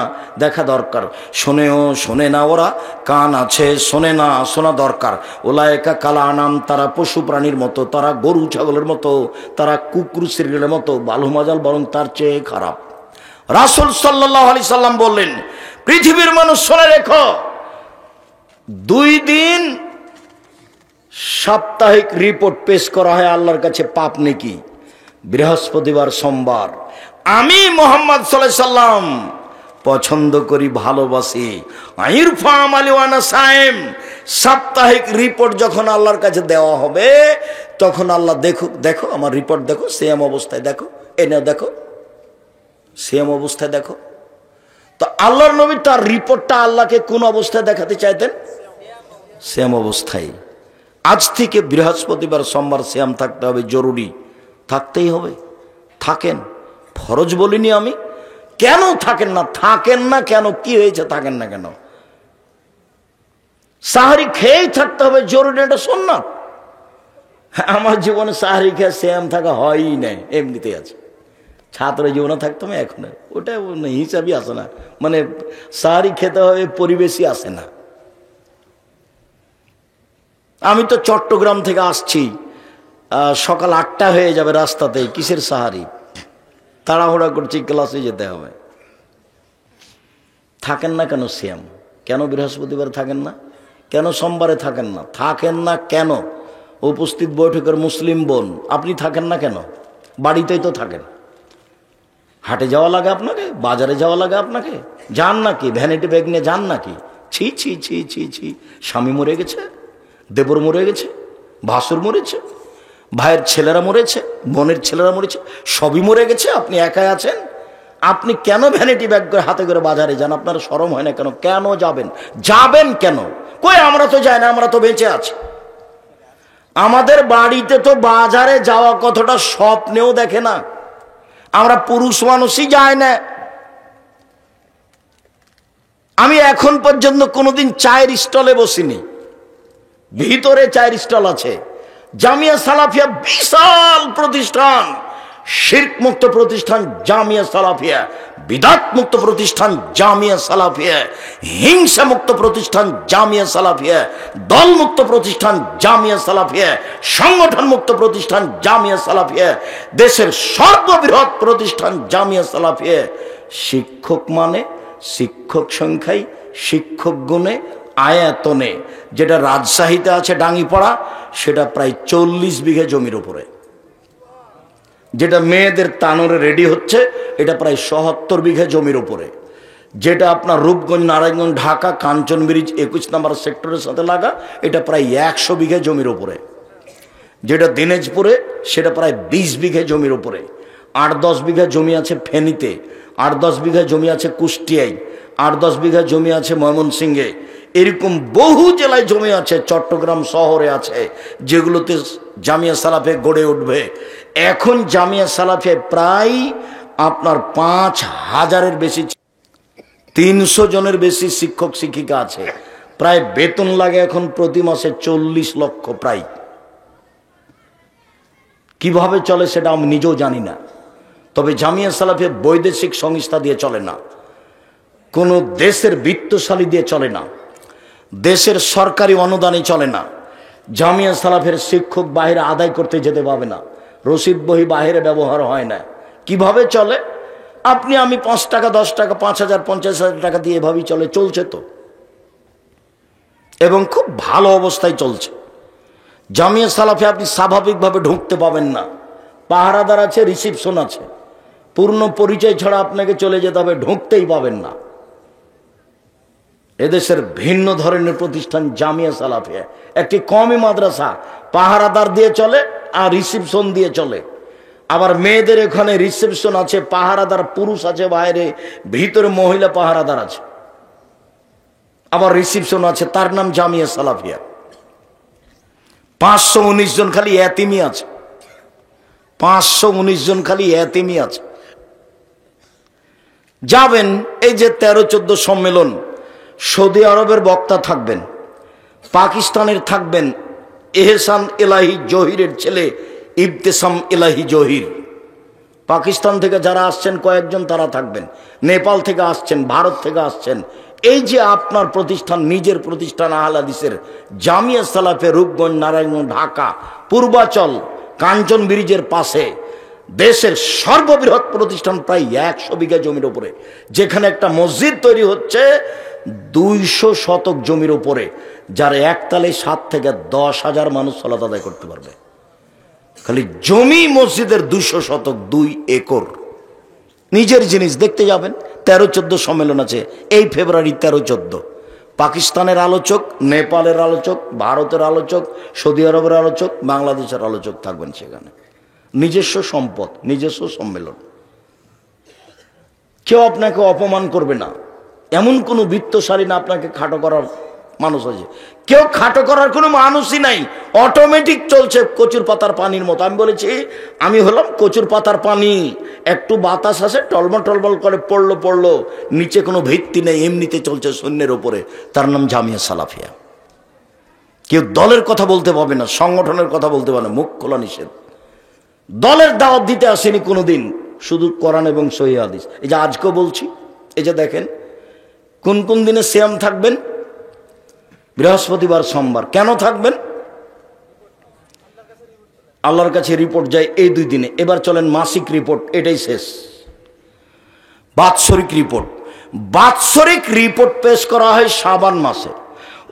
দেখা দরকার। শোনে না ওরা, কান আছে শোনে না, শোনা দরকার। ওলায়েকা কালা আনাম, তারা পশু প্রাণীর মতো, তারা গরু ছাগলের মতো, তারা কুকুর শ্রীর মতো, বালু মাজাল বরং তার চেয়ে খারাপ। রাসূল সাল্লাল্লাহু আলাইহি সাল্লাম বললেন পৃথিবীর মানুষ শুনে রেখো, 2 দিন সাপ্তাহিক রিপোর্ট পেশ করা হয় আল্লাহর কাছে পাপ নেকি, বৃহস্পতিবার, সোমবার। আমি মুহাম্মদ সাল্লাল্লাহু আলাইহি সাল্লাম পছন্দ করি, ভালোবাসি। আইরফা আমালি ওয়ানা সাইম, সাপ্তাহিক রিপোর্ট যখন আল্লাহর কাছে দেওয়া হবে তখন আল্লাহ দেখো আমার রিপোর্ট দেখো, সিয়াম অবস্থায় দেখো, এনে দেখো সিয়াম অবস্থায় দেখো। তো আল্লাহর নবী তার রিপোর্টটা আল্লাহকে কোন অবস্থায় দেখাতে চাইতেন? সিয়াম অবস্থায়। আজ থেকে বৃহস্পতিবার, সোমবার সিয়াম থাকতে হবে, জরুরি, থাকতেই হবে। থাকেন, ফরজ বলিনি আমি। কেন থাকেন না? থাকেন না কেন? কি হয়েছে থাকেন না কেন? সাহারি খেয়েই থাকতে হবে, জরুরি, এটা সুন্নাত। আমার জীবনে সাহারি খেয়ে সিয়াম থাকা হয়ই নাই, এমনিতেই আছে। ছাত্র জীবনে থাকতাম, এখন ওটা হিসাবই আসে না, মানে সাহারি খেতে হবে পরিবেশই আসে না। আমি তো চট্টগ্রাম থেকে আসছি, সকাল 8টা হয়ে যাবে রাস্তাতে, কিসের সাহারি? তাড়াহুড়া করছি, ক্লাসে যেতে হবে। থাকেন না কেন সিয়াম? কেন বৃহস্পতিবার থাকেন না? কেন সোমবারে থাকেন না? থাকেন না কেন? উপস্থিত বৈঠকের মুসলিম বোন, আপনি থাকেন না কেন? বাড়িতেই তো থাকেন। হাটে যাওয়া লাগে আপনাকে, বাজারে যাওয়া লাগে আপনাকে, যান নাকি? ভ্যানিটি ব্যাগ নিয়ে যান নাকি? ছি ছি ছি ছি ছি। স্বামী মরে গেছে, দেবর মরে গেছে, ভাসুর মরেছে, ভাইয়ের ছেলেরা মরেছে, বোনের ছেলেরা মরেছে, সবই মরে গেছে, আপনি একাই আছেন। আপনি কেন ভ্যানিটি ব্যাগ করে হাতে করে বাজারে যান? আপনার শরম হয় না কেন? কেন যাবেন? যাবেন কেন? কই আমরা তো যাই না, আমরা তো বেঁচে আছি। আমাদের বাড়িতে তো বাজারে যাওয়া কতটা স্বপ্নেও দেখে না। আমরা পুরুষ মানুষই যায় না। আমি এখন পর্যন্ত কোনোদিন চায়ের স্টলে বসিনি, ভিতরে 4 স্টল আছে। জামিয়া সালাফিয়া বিশাল প্রতিষ্ঠান, শিরক মুক্ত প্রতিষ্ঠান জামিয়া সালাফিয়া, বিদআত মুক্ত প্রতিষ্ঠান জামিয়া সালাফিয়া, হিংসা মুক্ত প্রতিষ্ঠান জামিয়া সালাফিয়া, দল মুক্ত প্রতিষ্ঠান জামিয়া সালাফিয়া, সংগঠন মুক্ত প্রতিষ্ঠান জামিয়া সালাফিয়া, দেশের সর্ববৃহৎ প্রতিষ্ঠান জামিয়া সালাফিয়া। শিক্ষক মানে শিক্ষক সংখ্যায়, শিক্ষক গুণে, আয়াতনে, যেটা রাজশাহীতে আছে ডাঙ্গিপাড়া, সেটা প্রায় 40 বিঘা জমির উপরে। যেটা মেয়েদের তানোরে রেডি হচ্ছে, এটা প্রায় ৭০ বিঘা জমির উপরে। যেটা আপনার রূপগঞ্জ, নারায়ণগঞ্জ, ঢাকা, কাঞ্চন ব্রিজ 21 নম্বর সেক্টরের সাথে লাগা, এটা প্রায় 100 বিঘা জমির উপরে। যেটা দিনাজপুরে, সেটা প্রায় 20 বিঘা জমির উপরে। 8-10 বিঘা জমি আছে ফেনীতে, 8-10 বিঘা জমি আছে কুষ্টিয়ায়, 8-10 বিঘা জমি আছে ময়মনসিংহে। এরকম বহু জেলায় জমি আছে, চট্টগ্রাম শহরে আছে, যেগুলোতে জামিয়া সালাফিয়া গড়ে উঠবে। এখন জামিয়া সালাফিয়ায় প্রায় আপনার 5000-এর বেশি, 300 জনের বেশি শিক্ষক শিক্ষিকা আছে। প্রায় বেতন লাগে এখন প্রতি মাসে 40 লক্ষ প্রায়। কিভাবে চলে সেটা আমি নিজেও জানি না। তবে জামিয়া সালাফিয়া বৈদেশিক সংস্থা দিয়ে চলে না, কোনো দেশের বিত্তশালী দিয়ে চলে না, দেশের সরকারি অনুদানে চলে না। জামিয়া সালাফের শিক্ষক বাইরে আদায় করতে যেতে পাবে না, রসিদ বহি বাইরে ব্যবহার হয় না। কিভাবে চলে? আপনি আমি 5 টাকা, 10 টাকা, 5000, 50,000 টাকা দিয়ে এভাবেই চলছে তো, এবং খুব ভালো অবস্থায় চলছে। জামিয়া সালাফে আপনি স্বাভাবিকভাবে ঢুকতে পাবেন না, পাহারাদার আছে, রিসিপশন আছে, পূর্ণ পরিচয় ছাড়া আপনাকে চলে যেতে হবে, ঢুকতেই পাবেন না। এদেশের ভিন্ন ধরনের প্রতিষ্ঠান জামিয়া সালাফিয়া, একটি কওমি মাদ্রাসা, পাহারাদার দিয়ে চলে আর রিসিপশন দিয়ে চলে। আবার মেয়েদের এখানে রিসেপশন আছে, পাহারাদার পুরুষ আছে বাইরে, ভিতরে মহিলা পাহারাদার আছে, আবার রিসেপশন আছে, তার নাম জামিয়া সালাফিয়া। 519 জন খালি এতিমি আছে, 519 জন খালি এতিমি আছে। যাবেন, এই যে 13-14 সম্মেলন, সৌদি আরবের বক্তা থাকবেন, পাকিস্তানের থাকবেন এহসান এলাহি জহিরের ছেলে ইবতেসাম এলাহি জহির, পাকিস্তান থেকে যারা আসছেন কয়েকজন তারা থাকবেন, নেপাল থেকে আসছেন, ভারত থেকে আসছেন। এই যে আপনার প্রতিষ্ঠান, নিজের প্রতিষ্ঠান আহলে হাদিসের জামিয়া সালাফে, রূপগঞ্জ, নারায়ণগঞ্জ, ঢাকা, পূর্বাচল, কাঞ্চন ব্রিজের পাশে, দেশের সর্ববৃহৎ প্রতিষ্ঠান প্রায় 100 বিঘা জমির উপরে, যেখানে একটা মসজিদ তৈরি হচ্ছে 200 শতক জমির উপরে, যার একতালে 7 থেকে 10,000 মানুষ সালাত আদায় করতে পারবে। খালি জমি মসজিদের 200 শতক, 2 একর, নিজের জিনিস। দেখতে যাবেন, 13-14 সম্মেলন আছে এই ফেব্রুয়ারি 13-14। পাকিস্তানের আলোচক, নেপালের আলোচক, ভারতের আলোচক, সৌদি আরবের আলোচক, বাংলাদেশের আলোচক থাকবেন সেখানে। নিজস্ব সম্পদ, নিজস্ব সম্মেলন, কেউ আপনাকে অপমান করবে না, এমন কোনো বিত্তশালী না আপনাকে খাটো করার মানুষ আছে। কেউ খাটো করার কোনো মানুষই নাই, অটোমেটিক চলছে কচুর পাতার পানির মতো। আমি বলেছি আমি হলাম কচুর পাতার পানি, একটু বাতাস আসে, টলমল টলমল করে পড়লো, নিচে কোনো ভিত্তি নেই, এমনিতে চলছে শূন্যের ওপরে। তার নাম জামিয়া সালাফিয়া। কেউ দলের কথা বলতে পারবে না, সংগঠনের কথা বলতে পারবে না, মুখ খোলা নিষেধ। দলের দাওয়াত দিতে আসেনি কোনোদিন, শুধু কোরআন এবং সহিহ হাদিস। এই যে আজকেও বলছি, এই যে দেখেন কোন কোন দিনে সিয়াম থাকবেন, বৃহস্পতিবার, সোমবার। কেন থাকবেন? আল্লাহর কাছে রিপোর্ট যায় এই 2 দিনে। এবার চলেন মাসিক রিপোর্ট, এটাই শেষ। বাৎসরিক রিপোর্ট, বাৎসরিক রিপোর্ট পেশ করা হয় শাবান মাসে।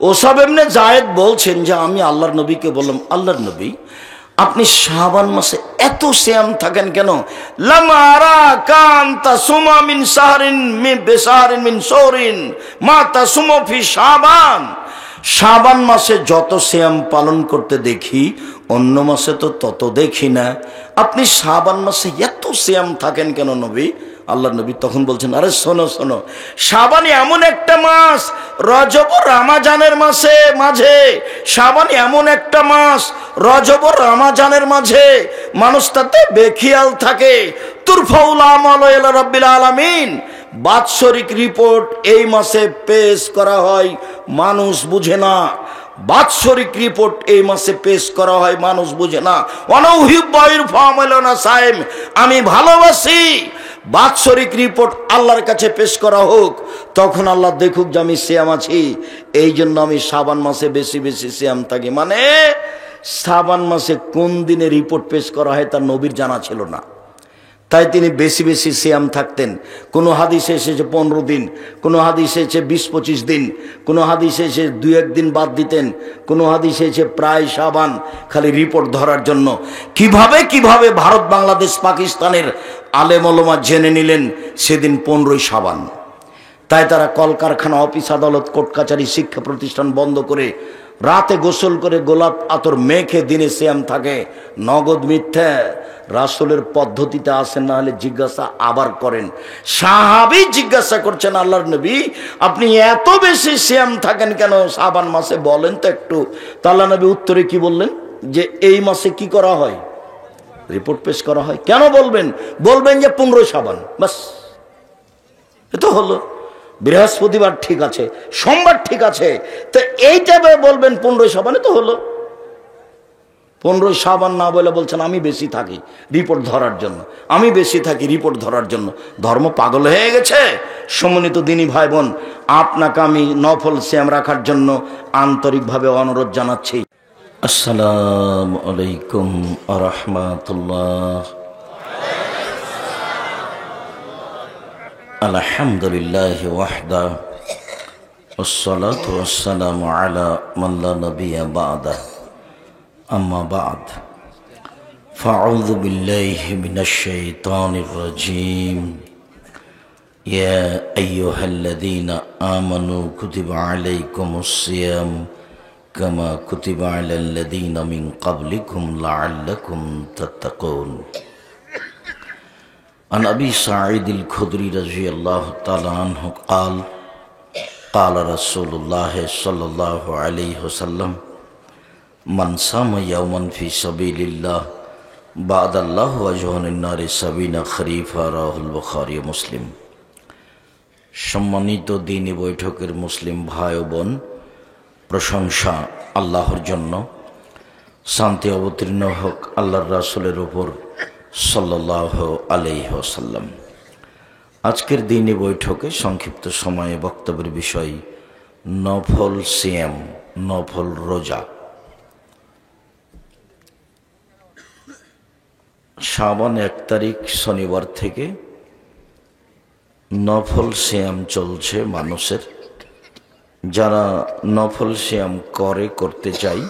ওসাব ইবনে জায়েদ বলছেন যে আমি আল্লাহর নবীকে বললাম, আল্লাহর নবী আপনি শাবান মাসে এত সিয়াম থাকেন কেন? লামারা কান্তা সুমা মিন শাহরিন মিন বিশাহরিন মিন শাহরিন মা তাসুমু ফি শাবান। শাবান মাসে যত সিয়াম পালন করতে দেখি, অন্য মাসে তো তত দেখি না। আপনি শাবান মাসে এত সিয়াম থাকেন কেন নবী? আল্লাহ নবী তখন বলছেন, আরে শোনো শোনো, শাবান এমন একটা মাস, রজব ও রমাজানের মাঝে শাবান এমন একটা মাস, রজব ও রমাজানের মাঝে মানুষ তাতে বেখিয়াল থাকে। তুরফাউল আমাল ইলা রাব্বিল আলামিন। বাৎসরিক রিপোর্ট এই মাসে পেশ করা হয়, মানুষ বুঝে না। বাৎসরিক রিপোর্ট এই মাসে পেশ করা হয়, মানুষ বুঝে না। আমি ভালোবাসি বাৎসরিক রিপোর্ট আল্লাহর কাছে পেশ করা হোক, তখন আল্লাহ দেখুক যে আমি সিয়াম আছি, এই জন্য আমি শাবান মাসে বেশি বেশি সিয়াম থাকি। মানে শাবান মাসে কোন দিনে রিপোর্ট পেশ করা হয় তার নবীর জানা ছিল না, তাই তিনি বেশি বেশি সিয়াম থাকতেন। কোনো হাদিসে এসেছে 15 দিন, কোনো হাদিসে এসেছে 20-25 দিন, কোনো হাদিসে এসে 2-1 দিন বাদ দিতেন, কোনো হাদিসে এসে প্রায় শাবান, খালি রিপোর্ট ধরার জন্য। কিভাবে কিভাবে ভারত, বাংলাদেশ, পাকিস্তানের আলেম ওলামা জেনে নিলেন সেদিন 15ই শাবান। তাই তারা কলকারখানা, অফিস আদালত, কোর্ট কাছারি, শিক্ষা প্রতিষ্ঠান বন্ধ করে রাতে গোসল করে গোলাপ আতর মেখে দিনে সিয়াম থাকে। নগদ মিথ্যা, রাসূলের পদ্ধতিতে আসেন, না হলে জিজ্ঞাসা আবার করেন। সাহাবী জিজ্ঞাসা করছেন, আল্লাহর নবী আপনি এত বেশি সিয়াম থাকেন কেন শাবান মাসে, বলেন তো একটু। তা আল্লাহর নবী উত্তরে কি বললেন, যে এই মাসে কি করা হয়, রিপোর্ট পেশ করা হয়। কেন বলবেন, বলবেন যে 15 শাবান, বাস এ তো হলো। বৃহস্পতিবার ঠিক আছে, সোমবার ঠিক আছে, তো এইটা বলবেন 15 শাবানে তো হলো। 15 শাবান না বলে বলছেন আমি বেশি থাকি রিপোর্ট ধরার জন্য, আমি বেশি থাকি রিপোর্ট ধরার জন্য। ধর্ম পাগল হয়ে গেছে। সম্মানিত দিনী ভাই বোন, আপনাকে আমি নফল সিয়াম রাখার জন্য আন্তরিকভাবে অনুরোধ জানাচ্ছি। আসসালামু আলাইকুম ওয়া রাহমাতুল্লাহ। আলহামদুলিল্লাহ ওয়াহদা ওয়াসসালাতু ওয়াসসালামু আলা মান লা নাবিয়্যা বা'দা। أما بعد فأعوذ بالله من الشيطان الرجيم يا أيها الذين آمنوا كتب عليكم الصيام كما كتب على الذين من قبلكم لعلكم تتقون عن أبي سعيد الخدري رضي الله تعالى عنه قال قال رسول الله صلى الله عليه وسلم من صام يوما في سبيل الله بعد الله وجهه النار 70 خريفا رواه البخاري মুসলিম। সম্মানিত দ্বীনি বৈঠকের মুসলিম ভাই ও বোন, প্রশংসা আল্লাহর জন্য, শান্তি অবতীর্ণ হোক আল্লাহর রাসূলের উপর সাল্লাল্লাহু আলাইহি ওয়াসাল্লাম। আজকের দ্বীনি বৈঠকে সংক্ষিপ্ত সময়ে বক্তব্যের বিষয় নফল সিয়াম, নফল রোজা। শাবান 1 তারিখ শনিবার থেকে নফল সিয়াম চলছে মানুষের। যারা নফল সিয়াম করতে চাই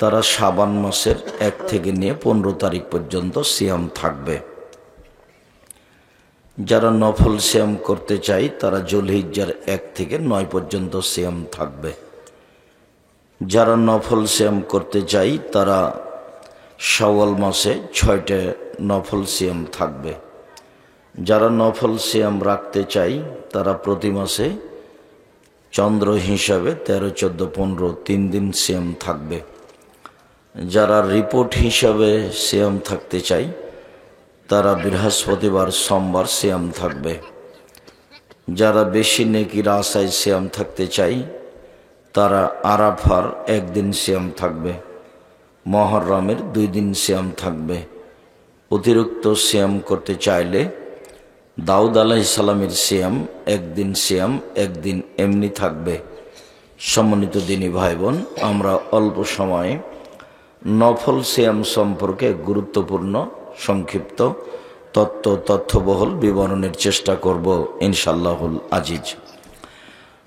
তারা শাবান মাসের 1 থেকে নিয়ে 15 তারিখ পর্যন্ত সিয়াম থাকবে। যারা নফল সিয়াম করতে চাই তারা যুলহিজ্জার 1 থেকে 9 পর্যন্ত সিয়াম থাকবে। যারা নফল সিয়াম করতে চাই তারা শাওয়াল মাসে 6টা নফল সিয়াম থাকবে। যারা নফল সিয়াম রাখতে চাই তারা প্রতি মাসে চন্দ্র হিসাবে 13, 14, 15 3 দিন সিয়াম থাকবে। যারা রিপোর্ট হিসাবে সিয়াম থাকতে চাই তারা বৃহস্পতিবার, সোমবার সিয়াম থাকবে। যারা বেশি নেকির আশায় সিয়াম থাকতে চাই তারা আরাফার 1 দিন সিয়াম থাকবে, মুহররমের 2 দিন সিয়াম থাকবে। অতিরিক্ত সিয়াম করতে চাইলে দাউদ আলাইহিস সালামের সিয়াম 1 দিন সিয়াম, 1 দিন এমনি থাকবে। সম্মানিত দিনী ভাই বোন, আমরা অল্প সময়ে নফল সিয়াম সম্পর্কে গুরুত্বপূর্ণ সংক্ষিপ্ত তথ্যবহুল বিবরণের চেষ্টা করব ইনশাআল্লাহুল আজিজ।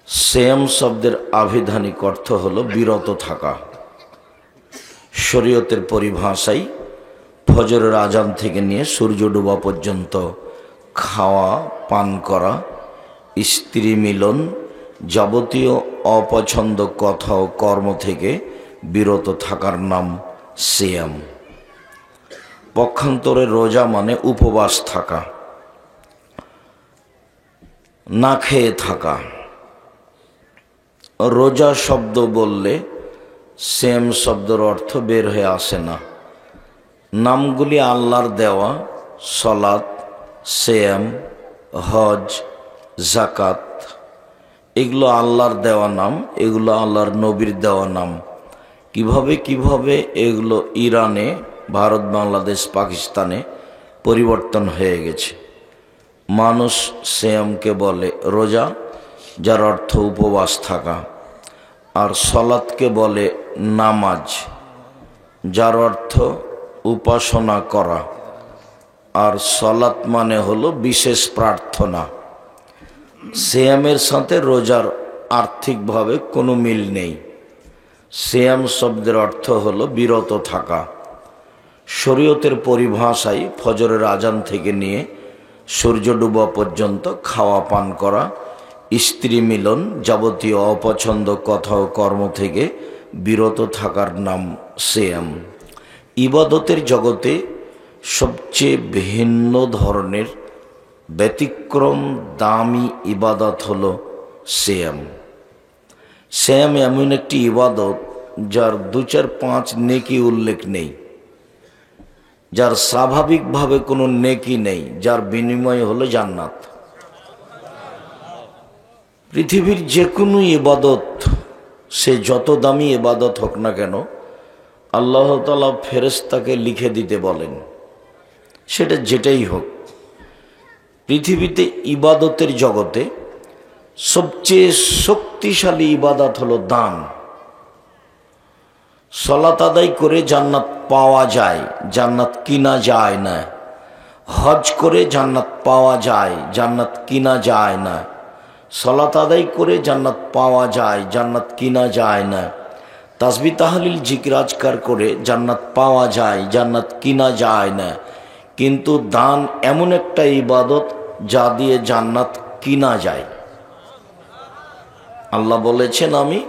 সিয়াম শব্দের আভিধানিক অর্থ হলো বিরত থাকা। শরীয়তের পরিভাষায় ফজরের আজান থেকে নিয়ে সূর্য ডোবা পর্যন্ত খাওয়া, পান করা, স্ত্রী মিলন, যাবতীয় অপছন্দ কথা ও কর্ম থেকে বিরত থাকার নাম সিয়াম। পক্ষান্তরে রোজা মানে উপবাস থাকা, না খেয়ে থাকা। রোজা শব্দ বললে সিয়াম শব্দের অর্থ বের হয়ে আসে না। নামগুলি আল্লাহর দেওয়া। সালাত, সিয়াম, হজ, যাকাত এগুলো আল্লাহর দেওয়া নাম, এগুলো আল্লাহর নবীর দেওয়া নাম। কিভাবে কিভাবে এগুলো ইরানে, ভারত, বাংলাদেশ, পাকিস্তানে পরিবর্তন হয়ে গেছে। মানুষ সিয়ামকে বলে রোজা, যার অর্থ উপবাস থাকা, আর সলাতকে বলে নামাজ, যার অর্থ উপাসনা করা। আর সলাত মানে হলো বিশেষ প্রার্থনা। সিয়ামের সাথে রোজার আর্থিকভাবে কোনো মিল নেই। সিয়াম শব্দের অর্থ হলো বিরত থাকা। শরীয়তের পরিভাষায় ফজরের আজান থেকে নিয়ে সূর্য ডুবা পর্যন্ত খাওয়া পান করা, স্ত্রী মিলন, যাবতীয় অপছন্দ কথা ও কর্ম থেকে বিরত থাকার নাম সিয়াম। ইবাদতের জগতে সবচেয়ে ভিন্ন ধরনের ব্যতিক্রম দামি ইবাদত হলো সিয়াম। সিয়াম এমন একটি ইবাদত যার 2, 4, 5 নেকি উল্লেখ নেই, যার স্বাভাবিকভাবে কোনো নেকি নেই, যার বিনিময় হলো জান্নাত। পৃথিবীর যে কোনো ইবাদত, সে যত দামি ইবাদত হোক না কেন, আল্লাহ তাআলা ফেরেশতাকে লিখে দিতে বলেন, সেটা যেটাই হোক। পৃথিবীতে ইবাদতের জগতে সবচেয়ে শক্তিশালী ইবাদত হলো দান। সালাত আদায় করে জান্নাত পাওয়া যায়, জান্নাত কিনা যায় না। হজ করে জান্নাত পাওয়া যায়, জান্নাত কিনা যায় না। সালাত আদায় করে জান্নাত পাওয়া যায়, জান্নাত কিনা যায় না। তাসবিহ তাহলিল জিকির আজকার করে জান্নাত পাওয়া যায়, জান্নাত কিনা যায় না। কিন্তু দান এমন একটা ইবাদত যা দিয়ে জান্নাত কিনা যায়। আল্লাহ বলেছেন, আমি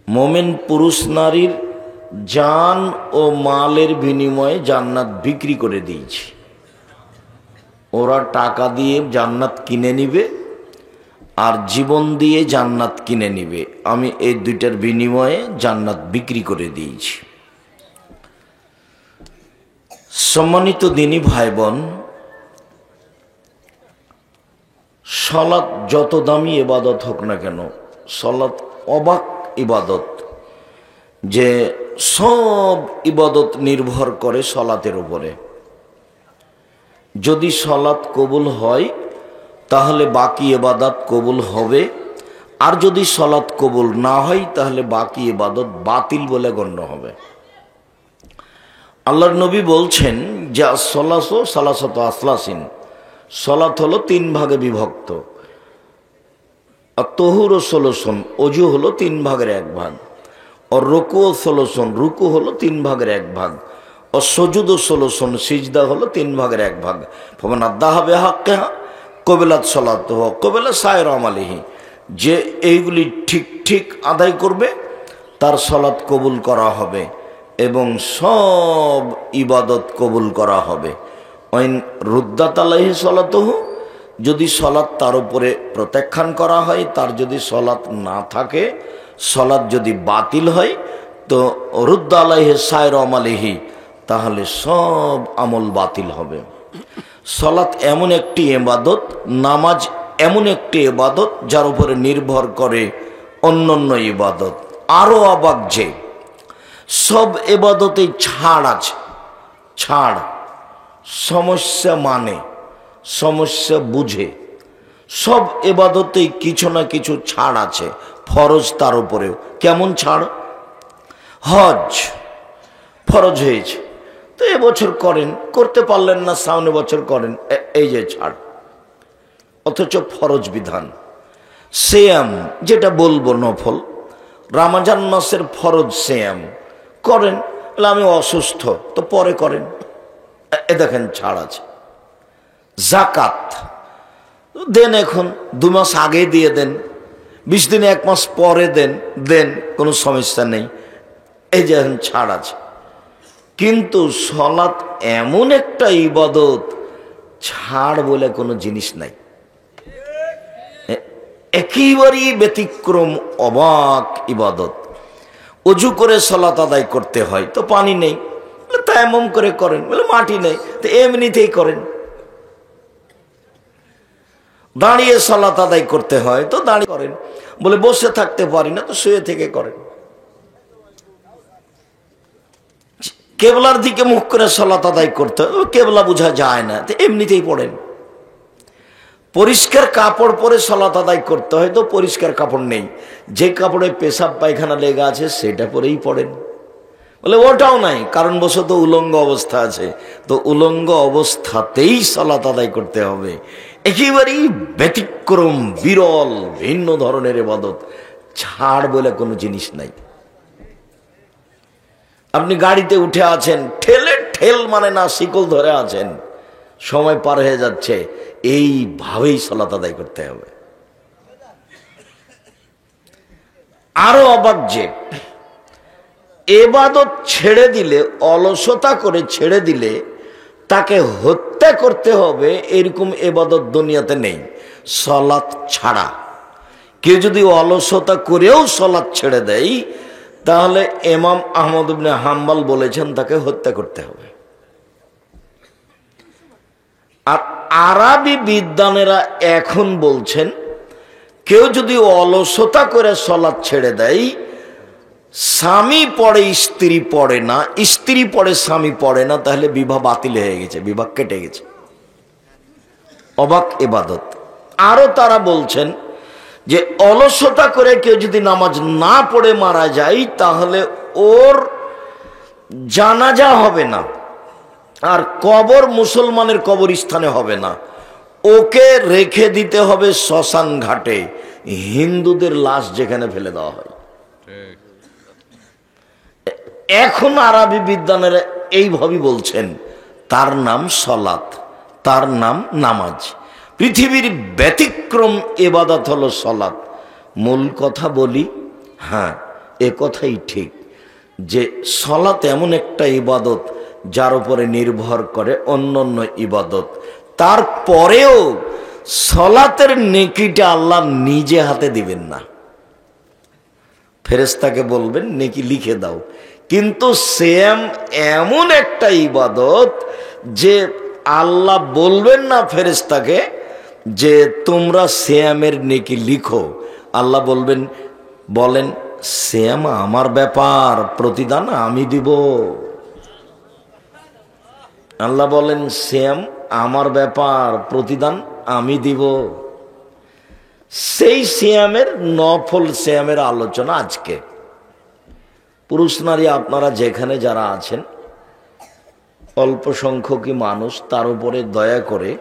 মোমেন পুরুষ নারীর জান ও মালের বিনিময়ে জান্নাত বিক্রি করে দিয়েছি। ওরা টাকা দিয়ে জান্নাত কিনে নিবে আর জীবন দিয়ে জান্নাত কিনে নিবে। আমি এই দুইটার বিনিময়ে জান্নাত বিক্রি করে দিয়েছি। সম্মানিত দিনী ভাই বোন, সালাত যত দামি ইবাদত হোক না কেন, সালাত অবাক ইবাদত, যে সব ইবাদত নির্ভর করে সালাতের উপরে। যদি সালাত কবুল হয় তাহলে বাকি ইবাদত কবুল হবে, আর যদি সালাত কবুল না হয় তাহলে বাকি ইবাদত বাতিল বলে গণ্য হবে। আল্লাহর নবী বলছেন যে সালাসত আসলাসিন, সালাত হলো 3 ভাগে বিভক্ত। আর তহুর ও 16, অজু হলো 3 ভাগের 1 ভাগ। আর রুকু ও 16, রুকু হলো 3 ভাগের 1 ভাগ। আর সজুদ ও 16, সিজদা হলো 3 ভাগের 1 ভাগ। ফমান আদাহা বিহাক্কিহা কবিলাত সালাতুহু কবিলা সায়র আমালিহি, যে এইগুলি ঠিক ঠিক আদায় করবে তার সালাত কবুল করা হবে এবং সব ইবাদত কবুল করা হবে। ওয়াইন রুদ্দাত আলাইহি সালাতুহু, যদি সালাত তার উপরে প্রত্যাখ্যান করা হয়, তার যদি সালাত না থাকে, সালাত যদি বাতিল হয়, তো রুদ্দা আলাইহি সায়র আমালিহি, তাহলে সব আমল বাতিল হবে। সালাত এমন একটি ইবাদত, নামাজ এমন একটি ইবাদত যার উপরে নির্ভর করে অন্যান্য ইবাদত। আরো অবাক যে সব ইবাদতে ছাড় আছে। ছাড়, সমস্যা মানে, সমস্যা বুঝে। সব ইবাদতেই কিছু না কিছু ছাড় আছে, ফরজ তার উপরেও। কেমন ছাড়? হজ ফরজ হয়েছে, তো এবছর করেন, করতে পারলেন না সামনে বছর করেন, এই যে ছাড়, অথচ ফরজ বিধান। সিয়াম যেটা বলবো নফল, রমজান মাসের ফরজ সিয়াম করেন, আমি অসুস্থ, তো পরে করেন, এ দেখেন ছাড় আছে। যাকাত দেন, এখন 2 মাস আগে দিয়ে দেন, 20 দিনে 1 মাস পরে দেন, কোনো সমস্যা নেই, এই যে এখন ছাড় আছে। কিন্তু সালাত এমন একটা ইবাদত, ছাড় বলে কোনো জিনিস নাই। একেবারেই ব্যতিক্রম, অবাক ইবাদত। অজু করে সালাত আদায় করতে হয়, তো পানি নেই, তায়াম্মুম করে করেন, বলে মাটি নেই, তো এমনিতেই করেন। দাঁড়িয়ে সালাত আদায় করতে হয় তো দাঁড়িয়ে করেন, বলে বসে থাকতে পারি না তো শুয়ে থেকে করেন। কেবলার দিকে মুখ করে সালাত আদায় করতে হয়, কেবলা বোঝা যায় না তো এমনিতেই পড়েন। পরিষ্কার কাপড় পরে সালাত আদায় করতে হয় তো পরিষ্কার কাপড় নেই, যে কাপড়ে পেশাব পায়খানা লেগে আছে সেটা পরেই পড়েন। বলে ওটাও নাই, কারণ বশত উলঙ্গ অবস্থা আছে, তো উলঙ্গ অবস্থাতেই সালাত আদায় করতে হবে। একেবারেই ব্যতিক্রম, বিরল, ভিন্ন ধরনের ইবাদত, ছাড় বলে কোনো জিনিস নাই। আপনি গাড়িতে উঠে আছেন, ঠেলে ঠেল মানে না, শিকল ধরে আছেন, সময় পার হয়ে যাচ্ছে, এইভাবেই সালাত আদায় করতে হবে। আরো অবাক যে এবাদত ছেড়ে দিলে, অলসতা করে ছেড়ে দিলে তাকে হত্যা করতে হবে, এরকম এবাদত দুনিয়াতে নেই সালাত ছাড়া। কেউ যদি অলসতা করেও সালাত ছেড়ে দেয় তাহলে ইমাম আহমদ ইবনে হাম্বল বলেছেন তাকে হত্যা করতে হবে। আর আরবি বিদ্বানেরা এখন বলছেন কেউ যদি অলসতা করে সালাত ছেড়ে দেয়, স্বামী পড়ে স্ত্রী পড়ে না, স্ত্রী পড়ে স্বামী পড়ে না, তাহলে বিবাহ বাতিল হয়ে গেছে, বিবাহ কেটে গেছে। অবাক ইবাদত। আরো তারা বলছেন যে অলসতা করে কেউ যদি নামাজ না পড়ে মারা যায় তাহলে ওর জানাজা হবে না, আর কবর মুসলমানের কবরস্থানে হবে না, ওকে রেখে দিতে হবে শ্মশান ঘাটে, হিন্দুদের লাশ যেখানে ফেলে দেওয়া হয়। এখন আরবি বিদ্বানেরা এইভাবেই বলছেন, তার নাম সালাত, তার নাম নামাজ। পৃথিবীর ব্যতিক্রম ইবাদত হলো সালাত। মূল কথা বলি, হ্যাঁ এ কথাই ঠিক যে সালাত এমন একটা ইবাদত যার উপরে নির্ভর করে অন্যান্য ইবাদত। তারপরেও সালাতের নেকিটা আল্লাহ নিজে হাতে দিবেন না, ফেরেশতাকে বলবেন নেকি লিখে দাও। কিন্তু সিয়াম এমন একটা ইবাদত যে আল্লাহ বলবেন না ফেরেশতাকে যে তোমরা সিয়ামের নেকি লিখো, আল্লাহ বলেন সিয়াম আমার ব্যাপার, প্রতিদান আমি দিব। আল্লাহ বলেন সিয়াম আমার ব্যাপার, প্রতিদান আমি দিব। সেই সিয়ামের, নফল সিয়ামের আলোচনা আজকে। পুরুষ নারী আপনারা যেখানে যারা আছেন, অল্প সংখ্যকই মানুষ, তার উপরে দয়া করে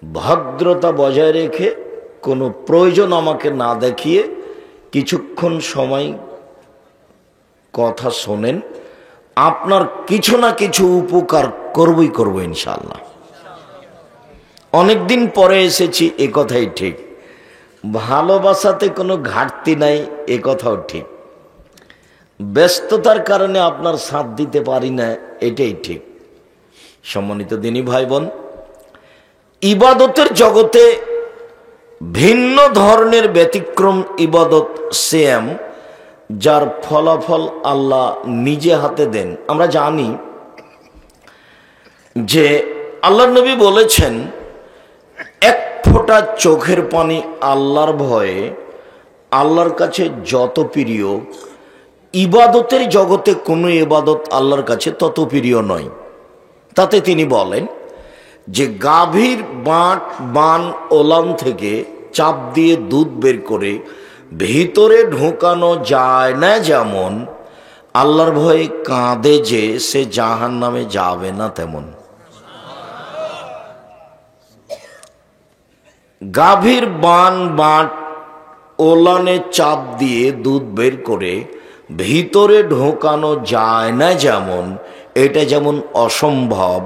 ভদ্রতা বজায় রেখে কোনো প্রয়োজন আমাকে না দেখিয়ে কিছুক্ষণ সময় কথা শোনেন, আপনার কিছু না কিছু উপকার করব ইনশাআল্লাহ। অনেকদিন পরে এসেছি এ কথাই ঠিক, ভালোবাসাতে কোনো ঘাটতি নাই এ কথাও ঠিক, ব্যস্ততার কারণে আপনার সাথ দিতে পারি না এটাই ঠিক। সম্মানিত দিনী ভাই বোন, ইবাদতের জগতে ভিন্ন ধরনের ব্যতিক্রম ইবাদত সিয়াম, যার ফলাফল আল্লাহ নিজে হাতে দেন। আমরা জানি যে আল্লাহর নবী বলেছেন এক ফোঁটা চোখের পানি আল্লাহর ভয়ে আল্লাহর কাছে যত প্রিয়, ইবাদতের জগতে কোনো ইবাদত আল্লাহর কাছে তত প্রিয় নয়। তাতে তিনি বলেন যে গাভীর বান ওলান থেকে চাপ দিয়ে দুধ বের করে ভিতরে ঢোকানো যায় না, যেমন আল্লাহর ভয়ে কাঁদে যে সে জাহান্নামে যাবে না, তেমন গাভীর বান ওলানে চাপ দিয়ে দুধ বের করে ভিতরে ঢোকানো যায় না, যেমন এটা যেমন অসম্ভব,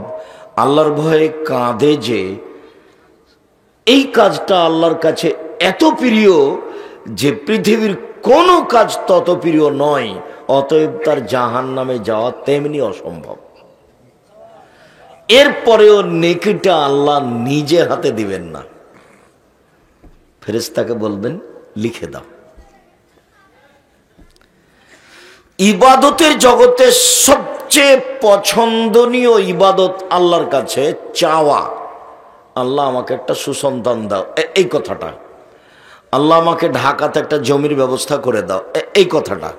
আল্লাহর ভয়ে কাঁদে যে, এই কাজটা আল্লাহর কাছে এত প্রিয় যে পৃথিবীর কোনো কাজ তত প্রিয় নয়, অতএব তার জাহান্নামে যাওয়া তেমনি অসম্ভব। এরপরেও নেকিটা আল্লাহ নিজে হাতে দিবেন না, ফেরেশতাকে বলবেন লিখে দাও। ইবাদতের জগতে সবচেয়ে পছন্দনীয় ইবাদত আল্লাহর কাছে চাওয়া। আল্লাহ আমাকে একটা সুসন্তান দাও, এই কথাটা। আল্লাহ আমাকে ঢাকাতে একটা জমির ব্যবস্থা করে দাও, এই কথাটা।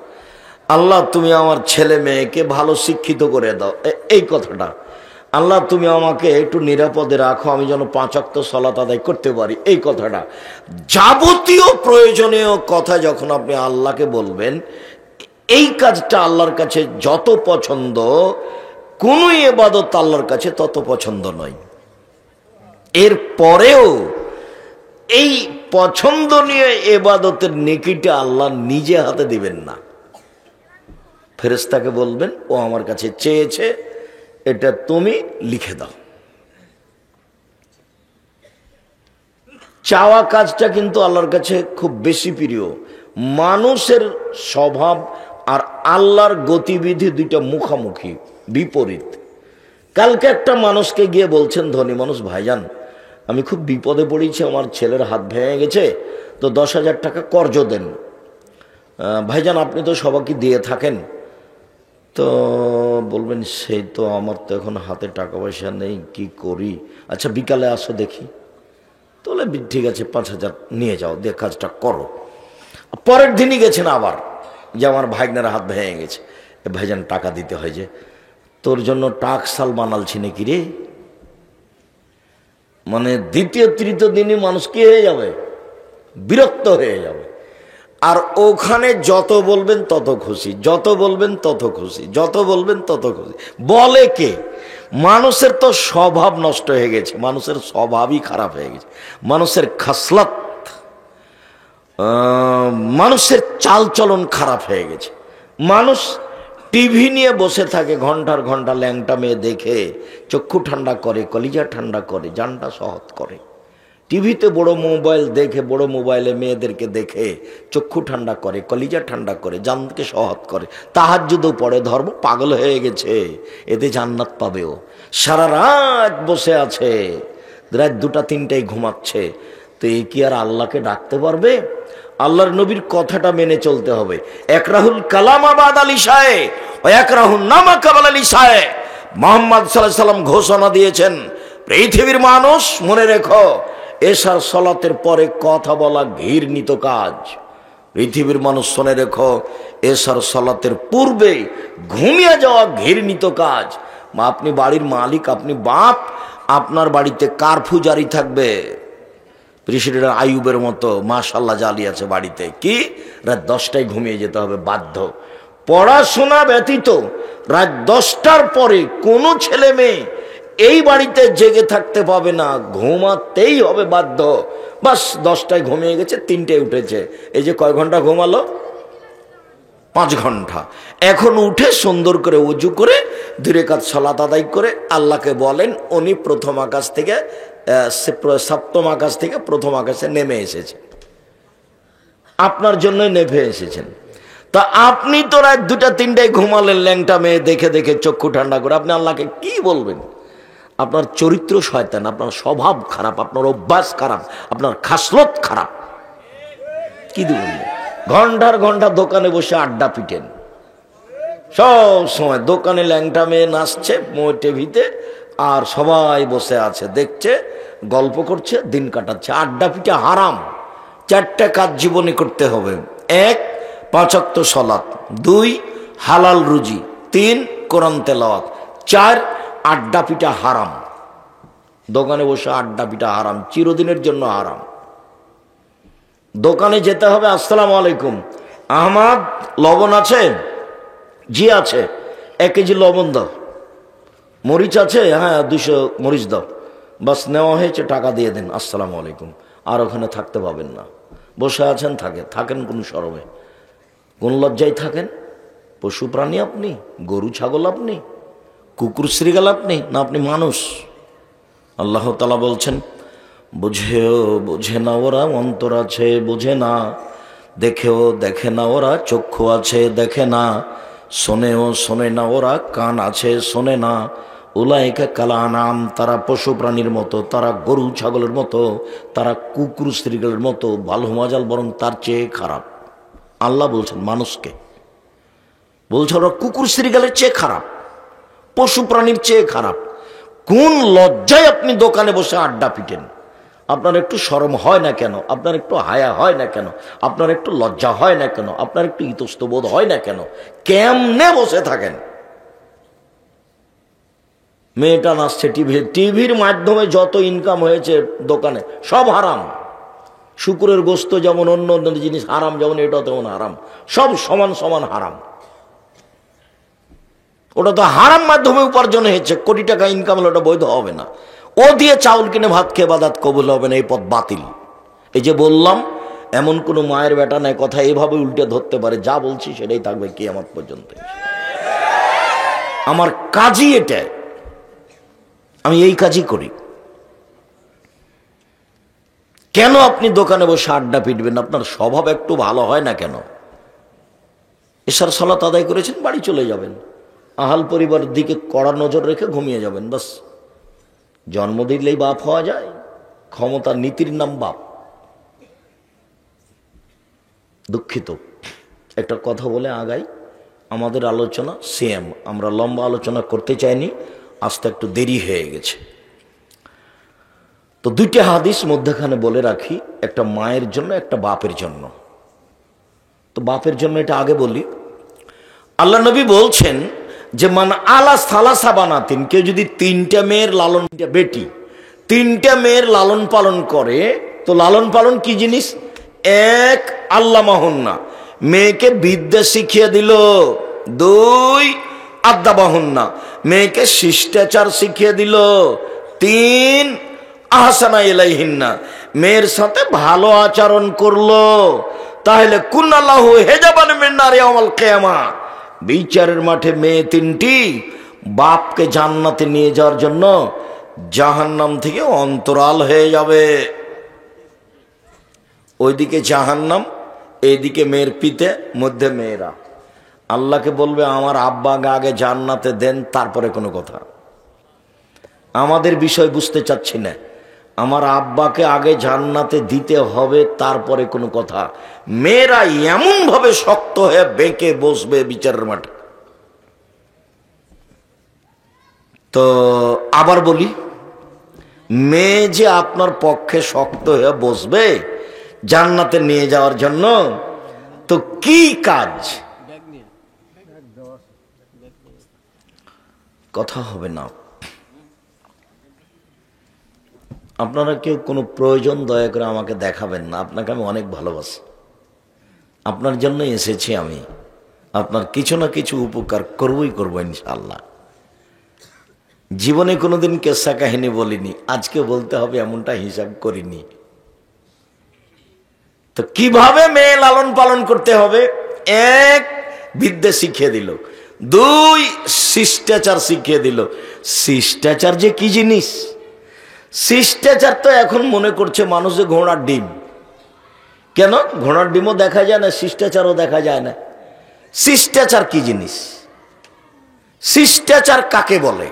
আল্লাহ তুমি আমার ছেলে মেয়েকে ভালো শিক্ষিত করে দাও, এই কথাটা। আল্লাহ তুমি আমাকে একটু নিরাপদে রাখো, আমি যেন 5 ওয়াক্ত সালাত আদায় করতে পারি, এই কথাটা। যাবতীয় প্রয়োজনীয় কথা যখন আপনি আল্লাহকে বলবেন, এই কাজটা আল্লাহর কাছে যত পছন্দ, কোন ইবাদত আল্লাহর কাছে তত পছন্দ নয়। এর পরেও এই পছন্দনীয় ইবাদতের নেকিটা আল্লাহ নিজে হাতে দিবেন না, ফেরেশতাকে বলবেন ও আমার কাছে চেয়েছে, এটা তুমি লিখে দাও। চাওয়া কাজটা কিন্তু আল্লাহর কাছে খুব বেশি প্রিয়। মানুষের স্বভাব আর আল্লাহর গতিবিধি দুইটা মুখামুখি, বিপরীত। কালকে একটা মানুষকে গিয়ে বলছেন, ধনী মানুষ, ভাইজান আমি খুব বিপদে পড়েছি, আমার ছেলের হাত ভেঙে গেছে, তো 10,000 টাকা কর্জ দেন। ভাইজান আপনি তো সবাইকে দিয়ে থাকেন, তো বলবেন সেই তো আমার তো এখন হাতে টাকা পয়সা নেই, কি করি? আচ্ছা বিকালে আসো দেখি। তাহলে ঠিক আছে 5,000 নিয়ে যাও, দিয়ে কাজটা করো। পরের দিনই গেছেন আবার, যে আমার ভাইগনার হাত ভেঙে গেছে, ভাইজান টাকা দিতে হয়, যে তোর জন্য টাকশাল বানালছি নাকি রে? মানে দ্বিতীয় তৃতীয় দিনই মানুষ কি হয়ে যাবে? বিরক্ত হয়ে যাবে। আর ওখানে যত বলবেন তত খুশি, যত বলবেন তত খুশি, যত বলবেন তত খুশি। বলে কে? মানুষের তো স্বভাব নষ্ট হয়ে গেছে, মানুষের স্বভাবই খারাপ হয়ে গেছে, মানুষের খাসলাত, মানুষের চালচলন খারাপ হয়ে গেছে। মানুষ টিভি নিয়ে বসে থাকে ঘন্টার ঘন্টা, ল্যাংটা মেয়ে দেখে চক্ষু ঠান্ডা করে, কলিজা ঠান্ডা করে, জানটা সহৎ করে। টিভিতে বড় মোবাইল দেখে, বড় মোবাইলে মেয়েদেরকে দেখে চক্ষু ঠান্ডা করে, কলিজা ঠান্ডা করে, জানকে সহৎ করে, তাহাজ্জুদও পড়ে, ধর্ম পাগল হয়ে গেছে, এতে জান্নাত পাবেও। সারা রাত বসে আছে, রাত 2টা 3টায় ঘুমাচ্ছে, তো এই কি আর আল্লাহকে ডাকতে পারবে? আল্লাহর নবীর কথাটা মেনে চলতে হবে। একরাহুল কালাম আবাদ আলী সাহে ও একরাহুল নামা কাবাল আলী সাহে। মুহাম্মদ সাল্লাল্লাহু আলাইহি ওয়াসাল্লাম ঘোষণা দিয়েছেন, পৃথিবীর মানুষ মনে রেখো, এশার সালাতের পরে কথা বলা ঘৃণিত কাজ। পৃথিবীর মানুষ শুনে রেখো, এশার সালাতের পূর্বে ঘুমিয়ে যাওয়া ঘৃণিত কাজ। আপনি বাড়ির মালিক, আপনি বাপ, আপনার বাড়িতে কারফিউ জারি থাকবে। প্রেসিডেন্ট আইয়ুবের মতো মাশাআল্লাহ জালি আছে বাড়িতে, কি রাত 10টায় ঘুমিয়ে যেতে হবে বাধ্য। পড়াশোনা ব্যতীত রাত 10টার পরে কোনো ছেলে মেয়ে এই বাড়িতে জেগে থাকতে পাবে না, ঘুমাতেই হবে বাধ্য। বাস 10টায় ঘুমিয়ে গেছে, 3টায় উঠেছে, এই যে কয় ঘন্টা ঘুমালো? 5 ঘন্টা। এখন উঠে সুন্দর করে ওযু করে 2 রাকাত সালাত আদায় করে আল্লাহকে বলেন, উনি প্রথম আকাশ থেকে সপ্তম আকাশ থেকে প্রথম আকাশে নেমে এসেছে, আপনার জন্যই নেমে এসেছেন। তা আপনি তো রাত 2টা 3টায় ঘুমালেন ল্যাংটা মেয়ে দেখে দেখে চক্ষু ঠান্ডা করে, আপনি আল্লাহকে কি বলবেন? আপনার চরিত্র শয়তান, আপনার স্বভাব খারাপ, আপনার অভ্যাস খারাপ, আপনার খাসলত খারাপ। কি দিবেন? ঘন্টার ঘন্টা দোকানে বসে আড্ডা পিটেন, সব সময় দোকানে ল্যাংটা মেয়ে নাচছে টিভিতে, আর সবাই বসে আছে দেখছে, গল্প করছে, দিন কাটাচ্ছে। আড্ডা পিঠা হারাম। 4টা কাজ জীবনে করতে হবে। 1 5 ওয়াক্ত সালাত, 2 হালাল রুজি, 3 কোরআন তেলাওয়াত, 4 আড্ডা পিঠা হারাম। দোকানে বসে আড্ডা পিঠা হারাম, চিরদিনের জন্য হারাম। দোকানে যেতে হবে, আসসালামু আলাইকুম, আহমদ লবণ আছে? জি আছে। 1 কেজি লবণ দাও। মরিচ আছে? হ্যাঁ 200 মরিচ দাও। বাস নেওয়া হয়েছে, টাকা দিয়ে দেন, আসসালামু আলাইকুম। আর ওখানে থাকতে পাবেন না। বসে আছেন, থাকেন কোন শরমে, কোন লজ্জায় থাকেন? পশু প্রাণী আপনি? গরু ছাগল আপনি? কুকুর শ্রীগাল আপনি? না আপনি মানুষ? আল্লাহ তাআলা বলছেন, বোঝে না ওরা, অন্তর আছে বোঝে না, দেখেও দেখে না ওরা, চক্ষু আছে দেখে না, শোনেও শোনে না ওরা, কান আছে শোনে না। উলাইকা কাল আনাম, তারা পশু প্রাণীর মতো, তারা গরু ছাগলের মতো, তারা কুকুর শ্রীগালের মতো, ভালো মজাল বরং তার চেয়ে খারাপ। আল্লাহ বলছেন মানুষকে, বলছে ওরা কুকুর শ্রীগালের চেয়ে খারাপ, পশু প্রাণীর চেয়ে খারাপ। কোন লজ্জায় আপনি দোকানে বসে আড্ডা পিটেন? আপনার একটু শরম হয় না কেন? আপনার একটু হায়া হয় না কেন? আপনার একটু লজ্জা হয় না কেন? আপনার একটু ইতস্তবোধ হয় না কেন? কেমনে বসে থাকেন? মেয়েটা নাচছে টিভির মাধ্যমে যত ইনকাম হয়েছে দোকানে সব হারাম। শুকুরের গোস্ত যেমন অন্য অন্য জিনিস হারাম, যেমন এটা তেমন হারাম, সব সমান সমান হারাম। ওটা তো হারাম মাধ্যমে উপার্জন হয়েছে, কোটি টাকা ইনকাম হলে ওটা বৈধ হবে না। ও দিয়ে চাউল কিনে ভাত খেয়ে বাদাত কবুল হবে না, এই পথ বাতিল। এই যে বললাম, এমন কোনো মায়ের বেটা নাই কথা এভাবে উল্টে ধরতে পারে, যা বলছি সেটাই থাকবে কিয়ামত পর্যন্ত। আমার কাজই এটা, আমি এই কাজই করি। কেন আপনি দোকানে বসে আড্ডা পিটবেন? আপনার স্বভাব একটু ভালো হয় না কেন? এশার সালাত আদায় করেছেন, বাড়ি চলে যাবেন, আহাল পরিবারের দিকে কড়া নজর রেখে ঘুমিয়ে যাবেন, বাস। জন্ম দিলেই বাপ হওয়া যায়? ক্ষমতার নীতির নাম বাপ। দুঃখিত, একটা কথা বলে আগাই। আমাদের আলোচনা সেম, আমরা লম্বা আলোচনা করতে চাইনি, আজকে একটু দেরি হয়ে গেছে। তো দুইটা হাদিস মধ্যখানে বলে রাখি, একটা মায়ের জন্য, একটা বাপের জন্য। তো বাপের জন্য এটা আগে বলি। আল্লাহ নবী বলছেন যে মান আলা সালাসা বানাতিন, কেউ যদি তিনটা মেয়ের লালন, বেটি তিনটা মেয়ের লালন পালন করে, তো লালন পালন কি জিনিস? এক, আল্লাহ মাহুন্না, মেয়েকে বিদ্যা শিখিয়ে দিল। দুই, আদ্দা বাহুন্না, মেয়েকে শিষ্টাচার শিখিয়ে দিল। তিন, আহসানা ইলাইহিন্না, মেয়ের সাথে ভালো আচরণ করলো। তাহলে কুনাল্লাহু হেজাবান মিন নারি ইয়াউমাল কিয়ামা, বিচারের মাঠে মেয়ে তিনটি বাপকে জান্নাতে নিয়ে যাওয়ার জন্য জাহান্নাম থেকে অন্তরাল হয়ে যাবে। ওইদিকে জাহান্নাম, এইদিকে মেয়ের পিতে, মধ্যে মেয়েরা। আল্লাহকে বলবে আমার আব্বাকে আগে জান্নাতে দেন, তারপরে কোনো কথা। আমাদের বিষয় বুঝতে চাচ্ছি না, আমার আব্বাকে আগে জান্নাতে দিতে হবে, তারপরে কোনো কথা। মেয়েরা এমন ভাবে শক্ত হয়ে বেঁকে বসবে বিচারের মাঠে। তো আবার বলি, মেয়ে যে আপনার পক্ষে শক্ত হয়ে বসবে জান্নাতে নিয়ে যাওয়ার জন্য, তো কি কাজ? কথা হবে না। আপনারা কেউ কোনো প্রয়োজন দয়া করে আমাকে দেখাবেন না, আপনাকে আমি অনেক ভালোবাসি, আপনার জন্যই এসেছি আমি, আপনার কিছু না কিছু উপকার করবই করবো ইনশাআল্লাহ। জীবনে কোনোদিন কেসা কাহিনী বলিনি, আজকে বলতে হবে এমনটা হিসাব করিনি। তো কিভাবে মেয়ে লালন পালন করতে হবে? এক, বিদ্যা শিখিয়ে দিল। দুই, শিষ্টাচার শিখিয়ে দিল। শিষ্টাচার যে কি জিনিস? শিষ্টাচার তো এখন মনে করছে মানুষ যে ঘোড়ার ডিম। কেন? ঘোড়ার ডিমও দেখা যায় না, শিষ্টাচারও দেখা যায় না। শিষ্টাচার কি জিনিস? শিষ্টাচার কাকে বলে?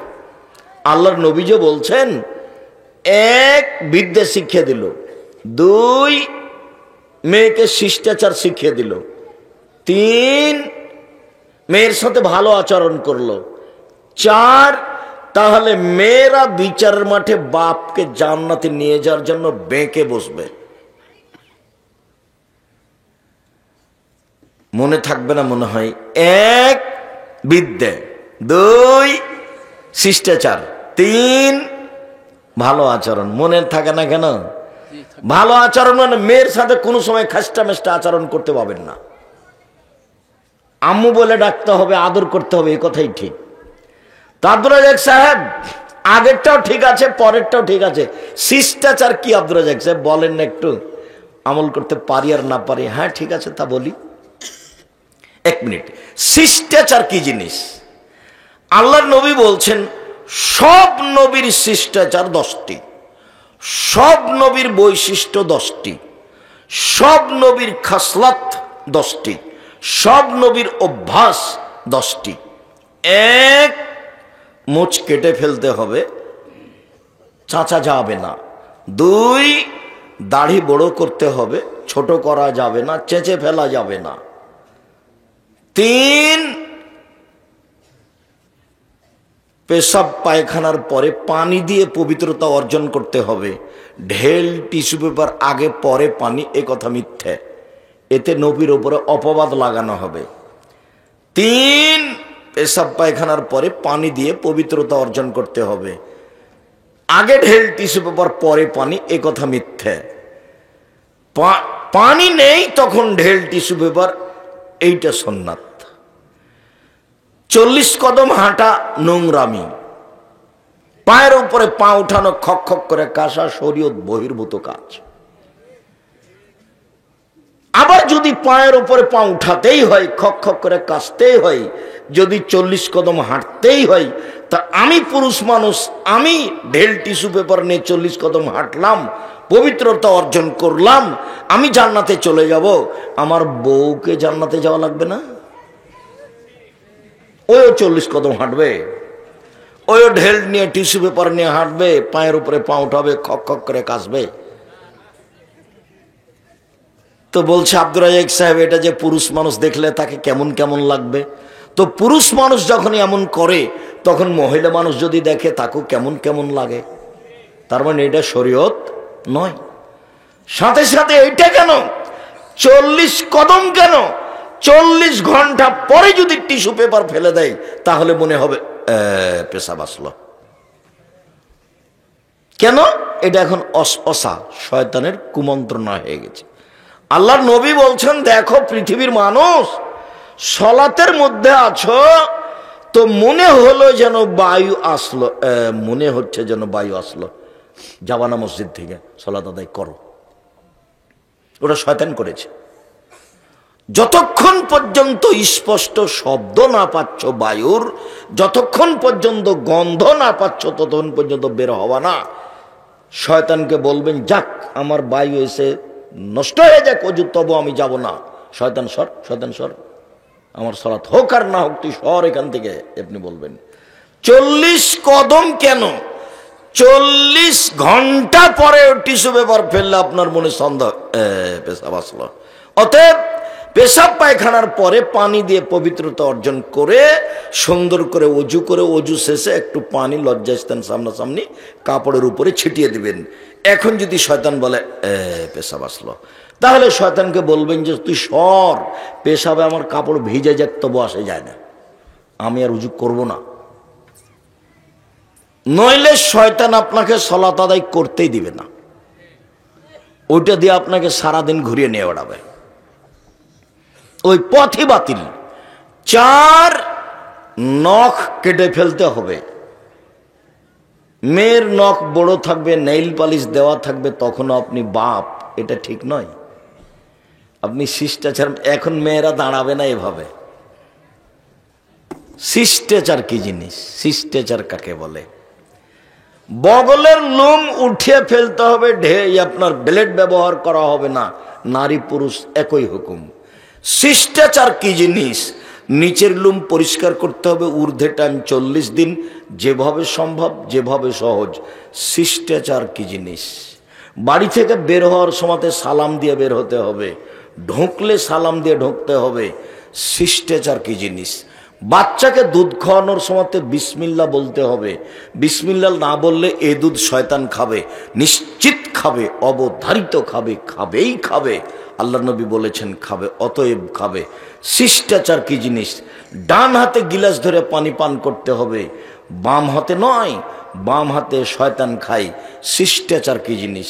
আল্লাহর নবী যে বলছেন, এক, বিদ্যা শিখিয়ে দিল। দুই, মেয়েকে শিষ্টাচার শিখিয়ে দিল। তিন, মেয়ের সাথে ভালো আচরণ করলো। চার, তাহলে মেয়েরা বিচারের মাঠে বাপকে জান্নাতে নিয়ে যাওয়ার জন্য বেঁকে বসবে। মনে থাকবে না মনে হয়? এক, বিদ্যা। দুই, শিষ্টাচার। তিন, ভালো আচরণ। মনে থাকে না কেন? ভালো আচরণ মানে মেয়ের সাথে কোনো সময় খাস্টা মেস্টা আচরণ করতে পারবেন না। আম্মু বলে ডাকতে হবে, আদর করতে হবে, এই কথাই ঠিক। আব্দুর রাজাক সাহেব, আগেরটাও ঠিক আছে, পরেরটাও ঠিক আছে, শিষ্টাচার কি আব্দুর রাজাক সাহেব বলেন না, একটু আমল করতে পারি আর না পারি। হ্যাঁ ঠিক আছে, তা বলি। এক মিনিট, শিষ্টাচার কি জিনিস? আল্লাহর নবী বলছেন সব নবীর শিষ্টাচার 10টি, সব নবীর বৈশিষ্ট্য 10টি, সব নবীর খাসলাত 10টি, সব নবীর অভ্যাস 10টি। এক, মুছ কেটে ফেলতে হবে, চাচা যাবে না। দুই, দাড়ি বড় করতে হবে, ছোট করা যাবে না, চেঁচে ফেলা যাবে না। তিন, পেশাব পায়খানার পরে পানি দিয়ে পবিত্রতা অর্জন করতে হবে। ঢেল টিস্যু পেপার আগে পরে পানি, এ কথা মিথ্যে। এতে নবীর ওপরে অপবাদ লাগানো হবে। 3, পেশাব পায়খানার পরে পানি দিয়ে পবিত্রতা অর্জন করতে হবে। আগে ঢেল টিস্যু পেপার পরে পানি, এ কথা মিথ্যে। পানি নেই তখন ঢেল টিস্যু পেপার, এইটা সুন্নাত। 40 কদম হাঁটা নোংরামি। পায়ের উপরে পা উঠানো খক খক করে কাশা শরীয়ত বহির্ভূত কাজ। আবার যদি পায়ের উপরে পা উঠাতেই হয়, খক খক করে কাশতেই হয়, যদি 40 কদম হাঁটতেই হয়, তা আমি পুরুষ মানুষ, আমি ঢেল টিস্যু পেপার নিয়ে 40 কদম হাঁটলাম, পবিত্রতা অর্জন করলাম, আমি জান্নাতে চলে যাব। আমার বউকে জান্নাতে যাওয়া লাগবে না? ওই 40 কদম হাঁটবে, ওই ঢেল নিয়ে টিস্যু পেপার নিয়ে হাঁটবে, পায়ের উপরে পা উঠাবে, খক খক করে কাশবে। তো বলছে আব্দুর রাজ্জাক সাহেব, এটা যে পুরুষ মানুষ দেখলে তাকে কেমন কেমন লাগবে। তো পুরুষ মানুষ যখন এমন করে, তখন মহিলা মানুষ যদি দেখে তাকেও কেমন কেমন লাগে। তার মানে এটা শরীয়ত নয়। সাথে সাথে এটা কেন 40 কদম কেন, 40 ঘন্টা পরে যদি টিস্যু পেপার ফেলে দেয়, তাহলে মনে হবে পেশাব আসলো। কেন? এটা এখন অসপসা, শয়তানের কুমন্ত্রণা হয়ে গেছে। আল্লাহর নবী বলছেন, দেখো পৃথিবীর মানুষ, সলাতের মধ্যে আছো তো মনে হলো যেন বায়ু আসলো, মনে হচ্ছে যেন বায়ু আসলো, জাবানা মসজিদ থেকে সলাত আদায় করো। ওটা শয়তান করেছে। যতক্ষণ পর্যন্ত স্পষ্ট শব্দ না পাচ্ছ বায়ুর, যতক্ষণ পর্যন্ত গন্ধ না পাচ্ছ, ততক্ষণ পর্যন্ত বের হওয়া না। শয়তানকে বলবেন, যাক আমার বায়ু এসে নষ্ট হয়ে যাক অজু, তবু আমি যাব না। শয়তান সর, শয়তান সর, আমার সালাত হোক আর না হোক, তুই সর এখান থেকে। আপনি বলবেন 40 কদম কেন, 40 ঘন্টা পরে টিস্যু পেপার ফেললে আপনার মনে সন্দেহ পেশাব আসলো। অতএব পেশাব পায়খানার পরে পানি দিয়ে পবিত্রতা অর্জন করে সুন্দর করে অজু শেষে একটু পানি লজ্জাস্থান সামনাসামনি কাপড়ের উপরে ছিটিয়ে দিবেন। এখন যদি শয়তান বলে পেশাব আসলো, তাহলে শয়তানকে বলবেন যে তুই সর, পেশাবে আমার কাপড় ভিজে যাক তবু আসে যায় না, আমি আর উজু করব না। নইলে শয়তান আপনাকে সালাত আদায় করতেই দিবে না, ওইটা দিয়ে আপনাকে সারাদিন ঘুরিয়ে নিয়ে বেড়াবে, ওই পথই বাতিল। 4, নখ কেটে ফেলতে হবে। মেয়ের নখ বড় থাকবে, নেইল পালিশ দেওয়া থাকবে, তখনও আপনি বাপ, এটা ঠিক নয়। আপনি শিষ্টাচার, এখন মেয়েরা দাঁড়াবে না এভাবে। শিষ্টাচার কি জিনিস? শিষ্টাচার কাকে বলে? বগলের লোম উঠিয়ে ফেলতে হবে, আপনার ব্লেড ব্যবহার করা হবে না। নারী পুরুষ একই হুকুম। শিষ্টাচার কি জিনিস? নিচের লোম পরিষ্কার করতে হবে, ঊর্ধ্বে টাইম 40 দিন, যেভাবে সম্ভব, যেভাবে সহজ। শিষ্টাচার কি জিনিস? বাড়ি থেকে বের হওয়ার সময় সালাম দিয়ে বের হতে হবে, ঢুকলে সালাম দিয়ে ঢুকতে হবে। শিষ্টাচার কি জিনিস? বাচ্চাকে দুধ খাওয়ানোর সময় বিসমিল্লাহ বলতে হবে, বিসমিল্লাহ না বললে এ দুধ শয়তান খাবে, নিশ্চিত খাবে, অবধারিত খাবে, খাবেই খাবে। আল্লাহ নবী বলেছেন খাবে, অতএব খাবে। শিষ্টাচার কি জিনিস? ডান হাতে গিলাস ধরে পানি পান করতে হবে, বাম হাতে নয়, বাম হাতে শয়তান খায়। শিষ্টাচার কি জিনিস?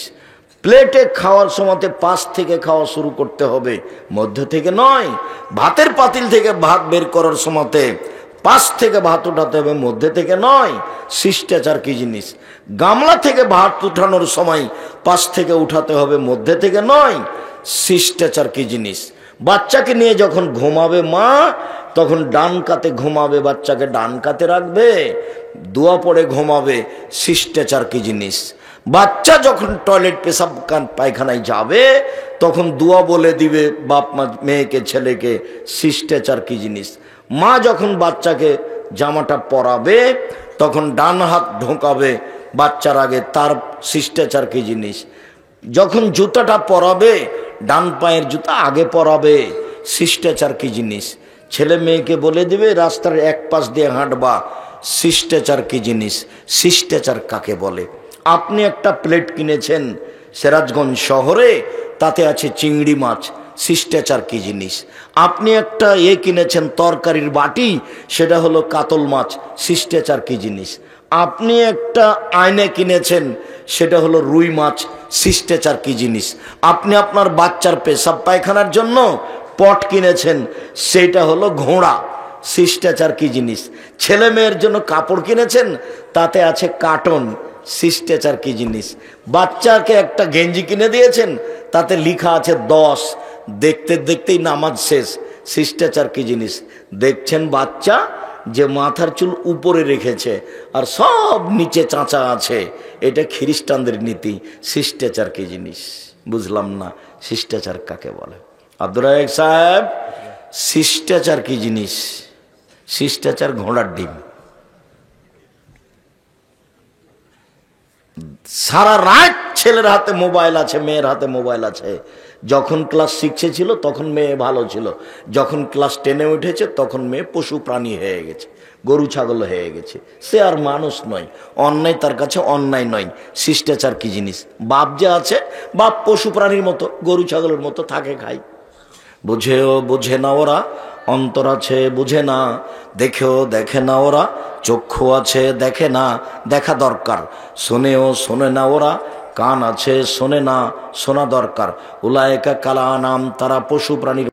প্লেটে খাওয়ার সময় পাশ থেকে খাওয়া শুরু করতে হবে, মধ্য থেকে নয়। ভাতের পাতিল থেকে ভাত বের করার সময় পাশ থেকে ভাত উঠাতে হবে, মধ্যে থেকে নয়। শিষ্টাচার কি জিনিস? গামলা থেকে ভাত উঠানোর সময় পাশ থেকে উঠাতে হবে, মধ্যে থেকে নয়। শিষ্টাচার কি জিনিস? বাচ্চাকে নিয়ে যখন ঘুমাবে মা, তখন ডান কাতে ঘুমাবে, বাচ্চাকে ডান কাতে রাখবে, দোয়া পড়ে ঘুমাবে। শিষ্টাচার কি জিনিস? বাচ্চা যখন টয়লেট পেশাব পায়খানায় যাবে, তখন দোয়া বলে দিবে বাপ মা মেয়েকে ছেলেকে। শিষ্টাচার কি জিনিস? মা যখন বাচ্চাকে জামাটা পরাবে, তখন ডান হাত ঢোকাবে বাচ্চার আগে, তার শিষ্টাচার কি জিনিস? যখন জুতাটা পরাবে, ডান পায়ের জুতা আগে পরাবে। শিষ্টাচার কি জিনিস? ছেলে মেয়েকে বলে দিবে রাস্তার এক পাশ দিয়ে হাঁটবা। শিষ্টাচার কি জিনিস, শিষ্টাচার কাকে বলে। আপনি একটা প্লেট কিনেছেন সিরাজগঞ্জ শহরে, তাতে আছে চিংড়ি মাছ, শিষ্টাচার কি জিনিস। আপনি একটা কিনেছেন তরকারির বাটি, সেটা হলো কাতল মাছ, শিষ্টাচার কি জিনিস। আপনি একটা আয়না কিনেছেন, সেটা হলো রুই মাছ, শিষ্টাচার কি জিনিস। আপনি আপনার বাচ্চার পেশাব পায়খানার জন্য পট কিনেছেন, সেটা হলো ঘোড়া, শিষ্টাচার কি জিনিস। ছেলে মেয়ের জন্য কাপড় কিনেছেন, তাতে আছে কার্টন, শিষ্টাচার কি জিনিস। বাচ্চাকে একটা গেঞ্জি কিনে দিয়েছেন, তাতে লেখা আছে 10, দেখতে দেখতেই নামাজ শেষ, শিষ্টাচার কি জিনিস। দেখছেন বাচ্চা যে মাথার চুল উপরে রেখেছে আর সব নিচে চাঁচা আছে, এটা খ্রিস্টানদের নীতি, শিষ্টাচার কি জিনিস। বুঝলাম না শিষ্টাচার কাকে বলে। আব্দুর রাজ্জাক সাহেব, শিষ্টাচার কি জিনিস। শিষ্টাচার ঘোড়ার ডিম। সারা রাত ছেলের হাতে মোবাইল আছে, মেয়ের হাতে মোবাইল আছে। যখন ক্লাস 6-এ ছিল তখন মেয়ে ভালো ছিল, যখন ক্লাস 10-এ উঠেছে তখন মেয়ে পশু প্রাণী হয়ে গেছে, গরু ছাগল হয়ে গেছে। সে আর মানুষ নয়, অন্যায় তার কাছে অন্যায় নয়। শিষ্টাচার কি জিনিস। বাপ যে আছে, বাপ পশু প্রাণীর মতো, গরু ছাগলের মতো থাকে, খায়। বুঝেও বোঝে না ওরা, অন্তর আছে বুঝে না, দেখেও দেখে না ওরা, চক্ষু আছে দেখে না, দেখা দরকার। শোনেও শোনে না ওরা, কান আছে শোনে না, শোনা দরকার। উলায়েকা কালা নাম, তারা পশু প্রাণীর